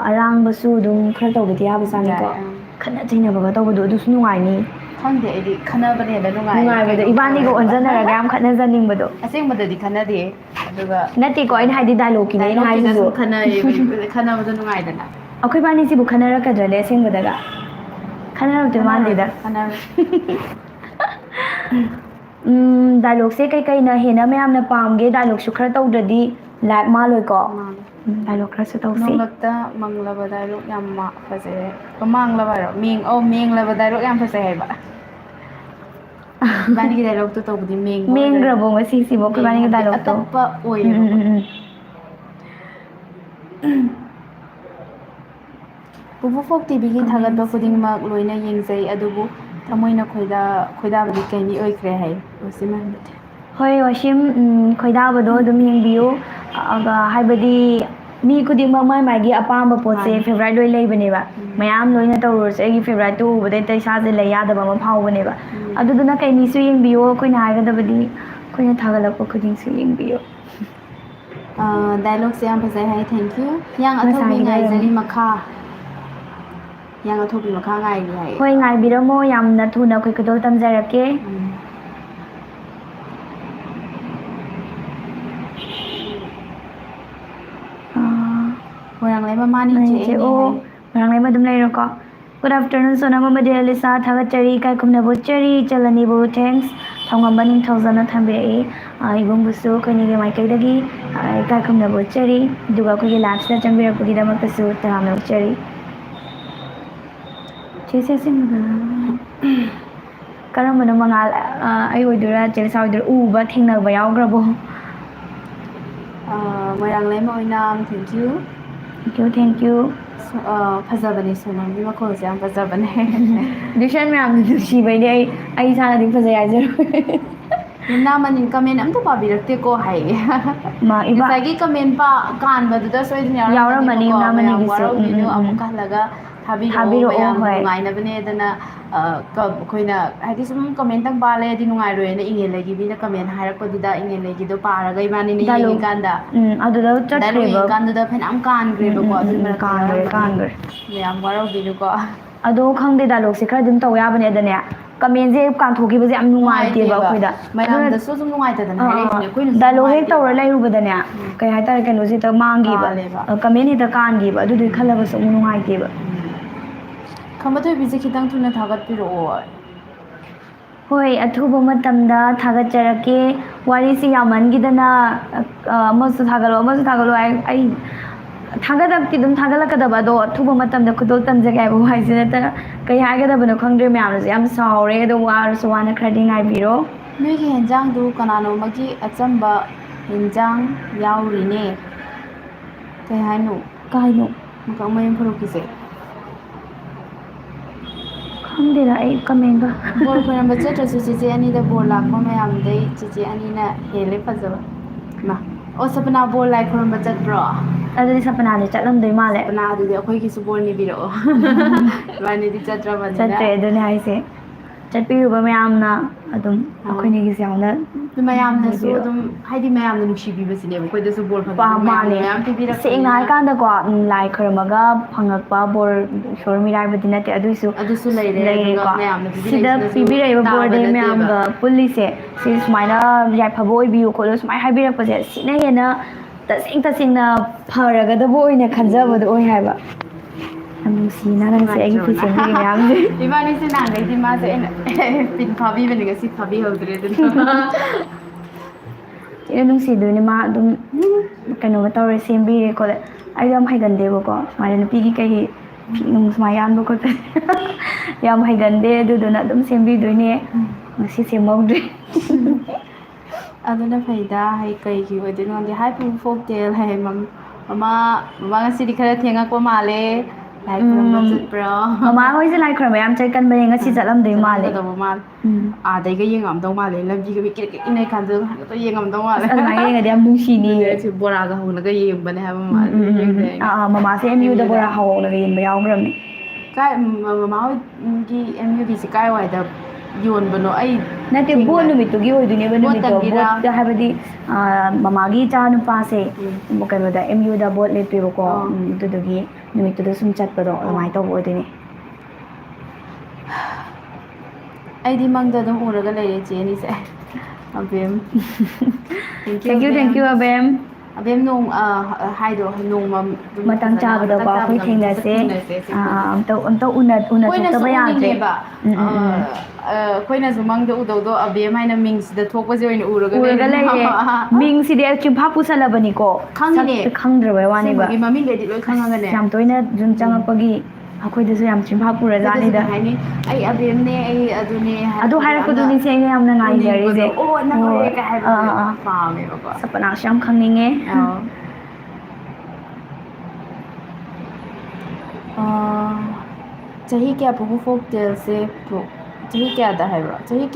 ꯑꯔꯥꯡꯕꯁꯨ ꯑꯗꯨꯝ ꯈꯔ ꯇꯧꯕꯗꯤ ꯌꯥꯕꯖꯥꯠꯅꯤꯀꯣ ꯈꯠꯅ ꯆꯩꯅꯕꯒ ꯇꯧꯕꯗꯣ ꯑꯗꯨꯁꯨ ꯅꯨꯡꯉꯥꯏꯅꯤ ꯈꯪꯗꯦ ꯑꯩꯗꯤ ꯈꯟꯅꯕꯅ ꯍꯦꯟꯅ ꯅꯨꯡꯉꯥꯏ ꯅꯨꯡꯉꯥꯏꯕꯗꯣ ꯏꯕꯥꯅꯤꯒ ꯑꯣꯟꯖꯟꯅꯔꯒ ꯌꯥꯝ ꯈꯠꯅꯖꯅꯤꯡꯕꯗꯣ ꯑꯁꯦꯡꯕꯗꯗꯤ ꯈꯟꯅꯗꯦ ꯑꯗꯨꯒ ꯅꯠꯇꯦꯀꯣ ꯑꯩꯅ ꯍꯥꯏꯗꯤ ꯗꯥꯏꯂꯣꯒꯀꯤꯅꯦ ꯑꯩꯅ ꯗꯥꯏꯂꯣꯒꯀꯤꯗ ꯍꯥꯏꯁꯤꯁꯨ ꯁꯨꯝ ꯈꯟꯅꯩꯌꯦꯕ ꯈꯟꯅꯕꯗꯣ ꯅꯨꯡꯉꯥꯏꯗꯅ ꯑꯩꯈꯣꯏ ꯕꯥꯅꯤꯁꯤꯕꯨ ꯈꯟꯅꯔꯛꯀꯗ꯭ꯔꯅꯦ ꯑꯁꯦꯡꯕꯗꯒ ꯈꯟꯅꯔꯛꯇꯣꯏ ꯃꯥꯟꯗꯦꯗ ꯗꯥꯏꯂꯣꯒꯁꯦ ꯀꯩꯀꯩꯅ ꯍꯦꯟꯅ ꯃꯌꯥꯝꯅ ꯄꯥꯝꯒꯦ ꯗꯥꯏꯂꯣꯒꯁꯨ ꯈꯔ ꯇꯧꯗ꯭ꯔꯗꯤ ꯂꯥꯏꯚ ꯃꯥꯜꯂꯣꯏꯀꯣ ꯗꯥꯏꯂꯣꯒ ꯈꯔꯁꯨ ꯇꯧꯁꯤ ꯅꯣꯡꯂꯛꯇ ꯃꯪꯂꯕ ꯗꯥꯏꯂꯣꯒ ꯌꯥꯝ ꯐꯖꯩ ꯃꯥꯡꯂꯕ ꯍꯥꯏꯔꯣ ꯃꯦꯡꯂꯕ ꯗꯥꯏꯂꯣꯒ ꯌꯥꯝ ꯐꯖꯩ ꯍꯥꯏꯕ 이반이ꯒꯤ ꯗꯥꯏꯂꯣꯒꯇꯣ ꯇꯧꯕꯗꯤ ꯃꯦꯡꯕ ꯑꯣꯏꯈ꯭ꯔꯦ ꯃꯦꯡꯈ꯭ꯔꯕꯣ ꯉꯁꯤꯁꯤꯕꯣ ꯑꯩꯈꯣꯏ ꯃꯦꯡ ꯕꯥꯅꯤꯒꯤ ꯍꯥꯏꯕꯗꯤ ꯗꯥꯏꯂꯣꯒꯇꯣ ꯑꯇꯞꯄ ꯑꯣꯏꯌꯦꯕꯀꯣ ꯄꯨꯄꯨ ꯐꯣꯛ ꯇꯤꯚꯤꯒꯤ ꯊꯥꯒꯠꯄ ꯈꯨꯗꯤꯡꯃꯛ ꯂꯣꯏꯅ ꯌꯦꯡꯖꯩ ꯑꯗꯨꯕꯨ ꯊꯃꯣꯏꯅ ꯈꯣꯏꯗꯥꯕꯗꯤ ꯀꯩꯅꯤ ꯑꯣꯏꯈ꯭ꯔꯦ ꯍꯥꯏ ꯋꯥꯁꯤꯝꯍꯟꯕꯗꯤ ꯍꯣꯏ ꯋꯥꯁꯤꯝ ꯈꯣꯏꯗꯥꯕꯗꯣ ꯑꯗꯨꯝ ꯌꯦꯡꯕꯤꯌꯨ ꯍꯥꯏꯕꯗꯤ ꯃꯤ ꯈꯨꯗꯤꯡꯃꯛ ꯃꯥꯏ ꯃꯥꯒꯤ ꯑꯄꯥꯝꯕ ꯄꯣꯠꯁꯦ ꯐꯦꯚꯣꯔꯥꯏꯠ ꯂꯣꯏ ꯂꯩꯕꯅꯦꯕ ꯃꯌꯥꯝ ꯂꯣꯏꯅ ꯇꯧꯔꯨꯔꯁꯦ ꯑꯩꯒꯤ ꯐꯦꯚꯣꯔꯥꯏꯠꯇꯨ ꯎꯕꯗ ꯍꯦꯛꯇ ꯏꯁꯥꯁꯦ ꯂꯩ ꯌꯥꯗꯕ ꯑꯃ ꯐꯥꯎꯕꯅꯦꯕ ꯑꯗꯨꯗꯨꯅ ꯀꯩꯅꯤꯁꯨ ꯌꯦꯡꯕꯤꯌꯣ ꯑꯩꯈꯣꯏꯅ ꯍꯥꯏꯒꯗꯕꯗꯤ ꯑꯩꯈꯣꯏꯅ ꯊꯥꯒꯠꯂꯛꯄ ꯈꯨꯗꯤꯡꯁꯨ ꯌꯦꯡꯕꯤꯌꯣ ꯗꯥꯏꯂꯣꯒꯁꯦ ꯌꯥꯝ ꯐꯖꯩ ꯍꯥꯏ ꯊꯦꯡꯛ ꯌꯨ ꯍꯤꯌꯥꯡ ꯑꯊꯧꯕꯤ ꯉꯥꯏꯖꯔꯤ ꯃꯈꯥ ꯍꯤꯌꯥꯡ ꯑꯊꯧꯕꯤ ꯃꯈꯥ ꯉꯥꯏꯔꯤ ꯍꯥꯏ ꯍꯣꯏ ꯉꯥꯏꯕꯤꯔꯝꯃꯣ ꯌꯥꯝꯅ ꯊꯨꯅ ꯑꯩꯈꯣꯏ ꯈꯨꯗꯣꯜ ꯇꯝꯖꯔꯛꯀꯦ ꯃꯣꯏꯔꯥꯡꯂꯩꯃ ꯃꯥꯅꯤ ꯏꯆꯦ ꯑꯩꯅꯦ ꯍꯥꯏ ꯃꯣꯏꯔꯥꯡꯂꯩꯃ ꯑꯗꯨꯝ ꯂꯩꯔꯣꯀꯣ ꯒꯨꯗ ꯑꯥꯐꯇꯔꯅꯨꯟ ꯁꯣꯅꯝ ꯑꯃꯗꯤ ꯑꯦꯂꯤꯁꯥ ꯊꯥꯒꯠꯆꯔꯤ ꯏꯀꯥꯏꯈꯨꯝꯅꯕ ꯎꯠꯆꯔꯤ ꯏꯆꯜꯑꯅꯤꯕꯨ ꯊꯦꯡꯛꯁ ꯊꯧꯉꯝꯕ ꯅꯤꯡꯊꯧꯖꯝꯅ ꯊꯝꯕꯤꯔꯛꯏ ꯏꯕꯨꯡꯕꯨꯁꯨ ꯑꯩꯈꯣꯏꯅꯤꯒꯤ ꯃꯥꯏꯀꯩꯗꯒꯤ ꯏꯀꯥꯏꯈꯨꯝꯅꯕ ꯎꯠꯆꯔꯤ ꯑꯗꯨꯒ ꯑꯩꯈꯣꯏꯒꯤ ꯂꯥꯏꯐꯁꯤꯗ ꯆꯪꯕꯤꯔꯛꯄꯒꯤꯗꯃꯛꯇꯁꯨ ꯇꯔꯥꯝꯅ ꯎꯠꯆꯔꯤ ꯆꯦꯁꯦ ꯑꯁꯦꯡꯕꯗ ꯀꯔꯝꯕꯅꯣ ꯃꯉꯥꯜ ꯑꯩ ꯑꯣꯏꯗꯣꯏꯔꯥ ꯆꯦꯂꯤꯁꯥ ꯑꯣꯏꯗꯣꯏꯔꯥ ꯎꯕ ꯊꯦꯡꯅꯕ ꯌꯥꯎꯈ꯭ꯔꯕꯣ ꯃꯣꯏꯔꯥꯡꯂꯩꯃ ꯑꯣꯏꯅꯥꯝ ꯊꯦꯡꯛ ꯌꯨ ꯊꯦꯡꯛ ꯌꯨ ꯐꯖꯕꯅꯦ ꯁꯣꯅꯝꯒꯤ ꯃꯈꯣꯜꯁꯦ ꯌꯥꯝ ꯐꯖꯕꯅꯦ ꯗꯤꯁꯟ ꯃꯌꯥꯝꯅ ꯅꯨꯡꯁꯤꯕꯩꯅꯦ ꯑꯩ ꯏꯁꯥꯅꯗꯤ ꯐꯖꯩ ꯍꯥꯏꯖꯔꯣꯏ ꯌꯨꯝꯅꯥꯃꯅꯤ ꯀꯃꯦꯟ ꯑꯝꯇ ꯄꯥꯕꯤꯔꯛꯇꯦꯀꯣ ꯍꯥꯏꯌꯦ ꯉꯁꯥꯏꯒꯤ ꯀꯃꯦꯟ ꯀꯥꯟꯕꯗꯨꯗ ꯁꯣꯏꯗꯅ ꯌꯥꯎꯔꯝꯃꯅꯤ ꯌꯥꯎꯔꯝꯒꯅꯦꯕꯀꯣ ꯃꯌꯥꯝ ꯌꯨꯝꯅꯥꯃꯅꯤꯒꯤꯁꯨ ꯋꯥꯔꯧꯕꯤꯅꯨ ꯑꯃꯨꯛ ꯍꯜꯂꯒ ꯊꯥꯕꯤꯔꯛꯑꯣ ꯃꯌꯥꯝ ꯍꯣꯏ ꯅꯨꯡꯉꯥꯏꯅꯕꯅꯦꯗꯅ ꯑꯩꯈꯣꯏꯅ ꯍꯥꯏꯗꯤ ꯁꯨꯝ ꯀꯃꯦꯟꯇꯪ ꯄꯥꯜꯂꯦꯗꯤ ꯅꯨꯡꯉꯥꯏꯔꯣꯏꯅ ꯏꯪꯉꯦꯟ ꯂꯩꯒꯤꯕꯤꯅ ꯀꯃꯦꯟ ꯍꯥꯏꯔꯛꯄꯗꯨꯗ ꯏꯪꯉꯦꯟ ꯂꯩꯒꯤꯗꯣ ꯄꯥꯔꯒ ꯏꯕꯥꯅꯤꯅ ꯌꯦꯡꯉꯤꯀꯥꯟꯗ ꯑꯗꯨꯗ ꯗꯥꯏꯂꯣꯛ ꯆꯠꯈ꯭ꯔꯦꯕ ꯌꯦꯡꯉꯤꯀꯥꯟꯗꯨꯗ ꯐꯅꯌꯥꯝ ꯀꯥꯟꯈ꯭ꯔꯦꯕꯀꯣ ꯑꯗꯨꯏ ꯃꯔꯛꯇ ꯌꯥꯎꯔꯝꯃꯅꯤ ꯀꯥꯟꯈ꯭ꯔꯦ ꯃꯌꯥꯝ ꯋꯥꯔꯧꯕꯤꯅꯨꯀꯣ ꯑꯗꯣ ꯈꯪꯗꯦ ꯗꯥꯏꯂꯣꯒꯁꯦ ꯈꯔ ꯑꯗꯨꯝ ꯇꯧ ꯌꯥꯕꯅꯦ ꯑꯗꯅꯦ ꯀꯃꯦꯟꯁꯦ ꯀꯥꯟꯊꯣꯛꯈꯤꯕꯁꯦ ꯌꯥꯝ ꯅꯨꯡꯉꯥꯏꯇꯦꯕ ꯑꯩꯈꯣꯏꯗ ꯃꯌꯥꯝꯗꯁꯨ ꯑꯗꯨꯝ ꯅꯨꯡꯉꯥꯏꯇꯗꯅ ꯍꯥꯏꯔꯛꯏꯁꯤꯅꯦ ꯑꯩꯈꯣꯏꯅꯁꯨ ꯗꯥꯏꯂꯣꯛ ꯍꯦꯛ ꯇꯧꯔ ꯅꯨꯡꯉꯥꯏꯇꯦꯕ ꯂꯩꯔꯨꯕꯗꯅꯦ ꯀꯩ ꯍꯥꯏꯇꯥꯔꯦ ꯀꯩꯅꯣꯁꯦ ꯍꯦꯛꯇ ꯃꯥꯡꯈꯤꯕ ꯀꯥꯜꯂꯦꯕ ꯀꯃꯦꯟ ꯍꯦꯛꯇ ꯀꯥꯟꯈꯤꯕ ꯑꯗꯨꯗꯨꯒꯤ ꯈꯜꯂꯒꯁꯨ ꯑꯃꯨꯛ ꯅꯨꯡꯉꯥꯏꯇꯦꯕ ꯈꯝꯕ ꯊꯣꯏꯕꯤꯁꯦ ꯈꯤꯇꯪ ꯊꯨꯅ ꯊꯥꯒꯠꯄꯤꯔꯛꯑꯣ ꯍꯣꯏ ꯑꯊꯨꯕ ꯃꯇꯝꯗ ꯊꯥꯒꯠꯆꯔꯛꯀꯦ ꯋꯥꯔꯤꯁꯤ ꯌꯥꯝꯃꯟꯈꯤꯗꯅ ꯑꯃꯁꯨ ꯊꯥꯒꯠꯂꯣ ꯑꯃꯁꯨ ꯊꯥꯒꯠꯂꯣ ꯑꯩ थागदबती दुम थागलकदबा दो थुबा मतम दा खुदोल तमजगे हाइबो हाइसे नतरा कई हागदबनो खंद्रे म्याम से याम सावरे दो वारसो वाना खरदि नाइबिरो नोइगी हेंजांग दु कनानो मगी अचंबा हेंजांग याउरिने कई हाइनो काइनो मका मयम फरोकिसे खंदेरा ए कमेंगा बोर खोरम चत्रसु चिचे अनि दा बोर लाखो मयाम दai चिचे अनि ना हेले फजबा मा ओ सपना बोर लाइ खोरम चत्रो अदुदी सपना ने चलम दई माले सपना अदुदी अखोई किसु बोर नि बिरो वानी दि चत्रो बनिना चत्रे दुने हाइसे चटपिरुबा मयामना अदुम अखोइनि गिस यावना मयामनसु अदुम हाइदि मयामना नुसिबिबसिने अखोइदसु बोर फजबा माने मयाम पिबिरा सेंना हाइकांदा को लाइ खरमगा फंगकपा बोर ईश्वर मिराइबदि नते अदुसु लेरे को सिदा पिबिराइबा बोर दे मयामगा पुलिसे सि सुमाइना याइफबो ओइबियु खोलो सुमाइ हाइबिरकपसे सिना हेना तसेंना फरगदबो ओइना खंजबदो ओइ हाइबा नुसीना नंसे एगी फिसेंग गी मयाम दे इबानी से नांगै दि मा से पिन फाबी बनिगा सि फाबी हौद्रे दन ये नुसीदुने मा अदुम कनो तौरे सेमबिरे कोले आई याम हाइगंदेबको सुमाइना नुपीगी कहि नुंग सुमाइ यानबो खोते याम हाइगंदे दुदुना अदुम सेमबिदुने ngasi semaude aduna faida hai kai ki odino de hai pu folk tale hai mama ngasi di khara thenga ko male lai khram chutpro mama hoi se lai khram yam chai kan bane ngasi chalam dei male da mal a dai ga yengam dong male lambi ga kir kir inai kan do to yengam dong male asma yenga de am nusi ni chi bora ga hona ga yeng bane ha mama mama se mu da bora hawo na yin ba yaw gram ni kai mama gi mu bi se kai wai da yon bano ai nate bo numit gi hoy dune ba numit bo da habadi mamagi cha nu pa se mo kai da mu da bot le pe ko du gi numit da sum chat pa do mai to bo dine ai di mang da dum ura ga le che ni se abem thank you abem abem nong hai do nong matang cha ba da ba khoi thengna se am to unat to ba ya je khoina zumang da udo do abem haina ming si da thokpa je oin ura ga le ming si de chimpa pusala bani ko khangine khangdra ba wani ba mami ga di loi khanga ne yam toina jun changak pagi akhoi da yam chimpa pura ja ni da haini ai abem ne ai adune adu haira ko duni se yam na ngai jari je o na ko ka ha pa me ba sapana sham khangninge chahi kya pupu folk tale se pro chahi kya da hai bra chahi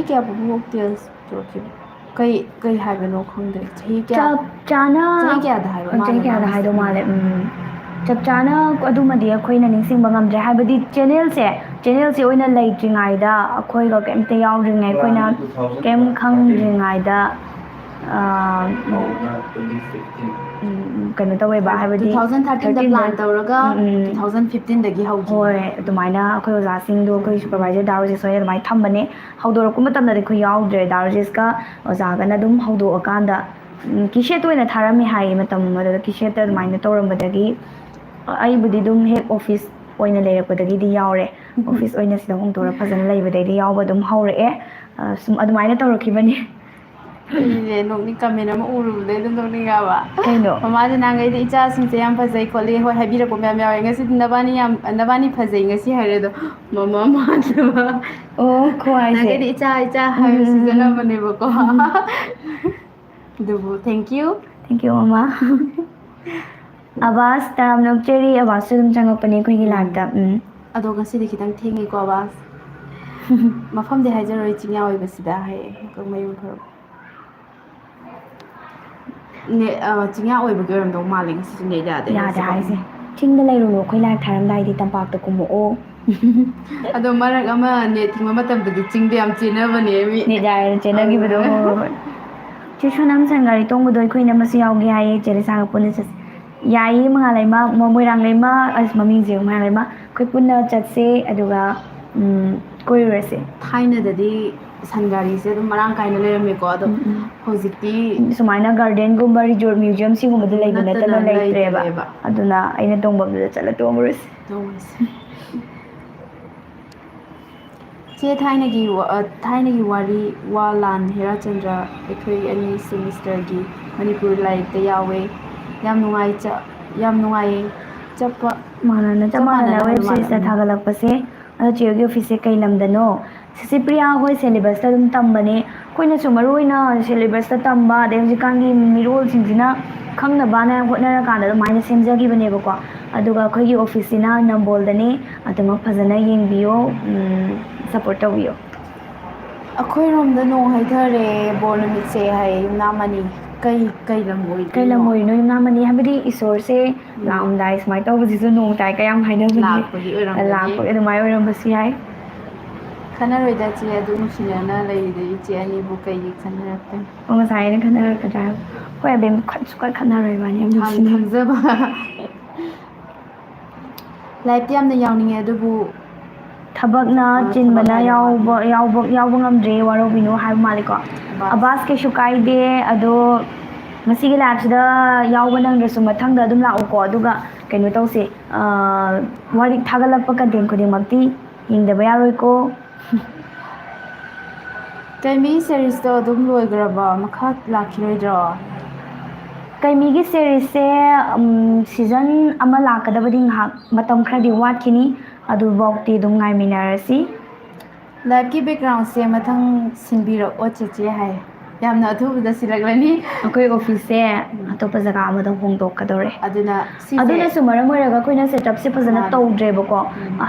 kya pupu folk tales pro ki kai hai ba no khong de chahi chana chahi kya da hai do male chap chana adumadi akhoina ningsing bangam dre habadi channel se oina leitringai da akhoi ga kemte yaudringai koina kem khangringai da kano tawe ba habadi 2013 da plan tawraga 2015 dagi hauji hoi adumaina akhoi oja sing do akhoi supervisor daruje soya adumai thambane haudor ku matam da khoi yaudre daruje ka oja ga na dum haudo akanda kishe toina tharami hai matam da kishe ta adumaina tawrambadagi ai budi dum head office oina lerakpadagi di yaure office oina sida hong tora phajana leibadai yauba dum haure sum adumaina tawrakibani ne nok ni kamera ma uru de dum dum ni ga ba kaino mama de nangai de icha sing se yam phajai khole hoi habira ko myam yawe ngasi nabani phajai ngasi hare do mama ma ba oh khoi se nangai de icha hai si jana bane ba ko dubu thank you mama abas taram nok cheri abas dum changak pani khoi gi lagda ado ngasi de khitang thengi ko abas mafam de hajaroi chingya oi basida hai ko mayu pharo ne chingya oi ba geram do maling si ne da de hai se ching da leiru no khoi lag tharam dai di tampak ta kumo o ado marak ama ne thingma matam de ching de am chena bane mi ne dai chena gi bado chi sonam sangari tong bodoi khoi na masu yaw gi hai chele sang pun yai mga laima moirang laima as maming je mga laima khoi punna chatse aduga koirase thaina dadi sangari se dum marang kaina lerame ko ado hojikti sumaina garden gumba resort museum si gumba de leibana tala leitreba aduna aina tongbam da chala tomurus che thaina gi wari walan hera chandra ekhoi ani semester gi manipur lai te yawe ꯌꯥꯝ ꯅꯨꯡꯉꯥꯏ ꯆꯠꯄ ꯃꯥꯟꯅꯅ ꯆꯞ ꯃꯥꯟꯅꯅ web ꯁꯤꯔꯤꯁꯇ ꯊꯥꯒꯠꯂꯛꯄꯁꯦ ꯑꯗꯣ ꯆꯦꯒꯤ ꯑꯣꯐꯤꯁꯁꯦ ꯀꯩ ꯂꯝꯗꯅꯣ ꯁꯤꯁꯤ ꯄ꯭ꯔꯤꯌꯥ ꯍꯣꯏ ꯁꯦꯂꯦꯕꯁꯇ ꯑꯗꯨꯝ ꯇꯝꯕꯅꯦ ꯑꯩꯈꯣꯏꯅꯁꯨ ꯃꯔꯨꯑꯣꯏꯅ ꯁꯦꯂꯦꯕꯁꯇ ꯇꯝꯕ ꯑꯗꯩ ꯍꯧꯖꯤꯛꯀꯥꯟꯒꯤ ꯃꯤꯔꯣꯜꯁꯤꯡꯁꯤꯅ ꯈꯪꯅꯕꯅ ꯍꯣꯠꯅꯔꯀꯥꯟꯗ ꯑꯗꯨꯃꯥꯏꯅ ꯁꯦꯝꯖꯈꯤꯕꯅꯦꯕꯀோ ꯑꯗꯨꯒ ꯑꯩꯈꯣꯏꯒꯤ ꯑꯣꯐꯤꯁꯁꯤꯅ ꯅꯝꯕꯣꯜꯗꯅꯦ ꯑꯗꯨꯃꯛ ꯐꯖꯅ ꯌꯦꯡꯕꯤꯌꯣ ꯁꯞꯄꯣꯔꯠ ꯇꯧꯕꯤꯌꯣ ꯑꯩꯈꯣꯏꯔꯣꯝꯗ ꯅꯣꯡ ꯍꯩꯊꯔꯦ ꯕꯣꯔ ꯅꯨꯃꯤꯠꯁꯦ ꯍꯥꯏꯌꯦ ꯌꯨꯝꯅꯥꯃꯅꯤ ꯀꯩ ꯂꯝ ꯀꯩ ꯑꯣꯏꯗꯣꯏꯅꯣ ꯂꯝ ꯑꯣꯏꯔꯤꯅꯣ ꯌꯨꯝꯅꯥꯃꯅꯤ ꯍꯥꯏꯕꯗꯤ ꯏꯁꯣꯔꯁꯦ ꯂꯥꯛꯑꯝꯗꯥꯏ ꯁꯨꯃꯥꯏꯅ ꯇꯧꯕꯁꯤꯁꯨ ꯅꯣꯡ ꯇꯥꯏ ꯀꯌꯥꯝ ꯍꯥꯏꯅꯕꯅꯦ ꯂꯥꯛꯄꯒꯤ ꯑꯣꯏꯔꯝꯒꯅꯤ ꯂꯥꯛꯄꯒꯤ ꯑꯗꯨꯃꯥꯏꯅ ꯑꯣꯏꯔꯝꯕꯁꯨ ꯌꯥꯏ ꯈꯟꯅꯔꯣꯏꯗ ꯆꯦ ꯑꯗꯨ ꯅꯨꯡꯁꯤꯅꯅ ꯂꯩꯔꯤꯗ ꯏꯆꯦ ꯑꯅꯤꯕꯨ ꯀꯩꯒꯤ ꯈꯟꯅꯔꯛꯇꯣꯏꯅꯣ ꯑꯣ ꯉꯁꯥꯏ ꯑꯩꯅ ꯈꯟꯅꯔꯛꯀꯗ꯭ꯔꯥ ꯍꯣꯏ ꯑꯕꯦꯝ ꯁꯨꯡꯈꯟ ꯈꯟꯅꯔꯣꯏ ꯏꯕꯥꯅꯤ ꯌꯥꯝ ꯅꯨꯡꯁꯤꯅꯩ ꯈꯪꯖꯕ ꯂꯥꯏꯔꯤꯛꯇꯤ ꯌꯥꯝꯅ ꯌꯥꯎꯅꯤꯡꯉꯦ ꯑꯗꯨꯕꯨ ꯊꯕꯛꯅ ꯊꯕꯛ ꯆꯤꯟꯕꯅ ꯍꯥꯏꯕ ꯌꯥꯎꯕ ꯉꯝꯗ꯭ꯔꯦ ꯋꯥꯔꯧꯕꯤꯅꯨ ꯍꯥꯏꯕ ꯃꯥꯜꯂꯦꯀꯣ ꯑꯕꯥꯁ ꯀꯩꯁꯨ ꯀꯥꯏꯗꯦ ꯑꯗꯣ ꯉꯁꯤꯒꯤ ꯂꯥꯏꯐꯁꯤꯗ ꯌꯥꯎꯕ ꯅꯪꯗ꯭ꯔꯁꯨ ꯃꯊꯪꯗ ꯑꯗꯨꯝ ꯂꯥꯛꯎꯀꯣ ꯑꯗꯨꯒ ꯀꯩꯅꯣ ꯇꯧꯁꯦ ꯋꯥꯔꯤ ꯊꯥꯒꯠꯂꯛꯄ ꯀꯟꯇꯦꯟ ꯈꯨꯗꯤꯡꯃꯛꯇꯤ ꯌꯦꯡꯗꯕ ꯌꯥꯔꯣꯏꯀꯣ ꯀꯩꯃꯤ ꯁꯦꯔꯤꯁꯇꯣ ꯑꯗꯨꯝ ꯂꯣꯏꯈ꯭ꯔꯕ ꯃꯈꯥ ꯂꯥꯛꯈꯤꯔꯣꯏꯗ꯭ꯔꯣ ꯀꯩꯃꯤꯒꯤ ꯁꯦꯔꯤꯁꯁꯦ ꯁꯤꯖꯟ ꯑꯃ ꯂꯥꯛꯀꯗꯕꯗꯤ ꯉꯥꯏꯍꯥꯛ ꯃꯇꯝ ꯈꯔꯗꯤ ꯋꯥꯠꯈꯤꯅꯤ ꯑꯗꯨꯐꯥꯎꯇꯤ ꯑꯗꯨꯝ ꯉꯥꯏꯃꯤꯟꯅꯔꯁꯤ ꯂꯥꯏꯐꯀꯤ ꯕꯦꯛꯒ꯭ꯔꯥꯎꯟꯁꯦ ꯃꯊꯪ ꯁꯤꯟꯕꯤꯔꯛꯑꯣ ꯆꯦꯆꯦ ꯍꯥꯏ ꯌꯥꯝꯅ ꯑꯊꯨꯕꯗ ꯁꯤꯜꯂꯛꯂꯅꯤ ꯑꯩꯈꯣꯏ ꯑꯣꯐꯤꯁꯁꯦ ꯑꯇꯣꯞꯄ ꯖꯒꯥ ꯑꯃꯗ ꯍꯣꯡꯗꯣꯛꯀꯗꯧꯔꯦ ꯑꯗꯨꯅ ꯁꯤꯁꯦ ꯑꯗꯨꯅꯁꯨ ꯃꯔꯝ ꯑꯣꯏꯔꯒ ꯑꯩꯈꯣꯏꯅ ꯁꯦटअꯞꯁꯦ ꯐꯖꯅ ꯃꯥꯅꯦ. ꯇꯧꯗ꯭ꯔꯦꯕꯀꯣ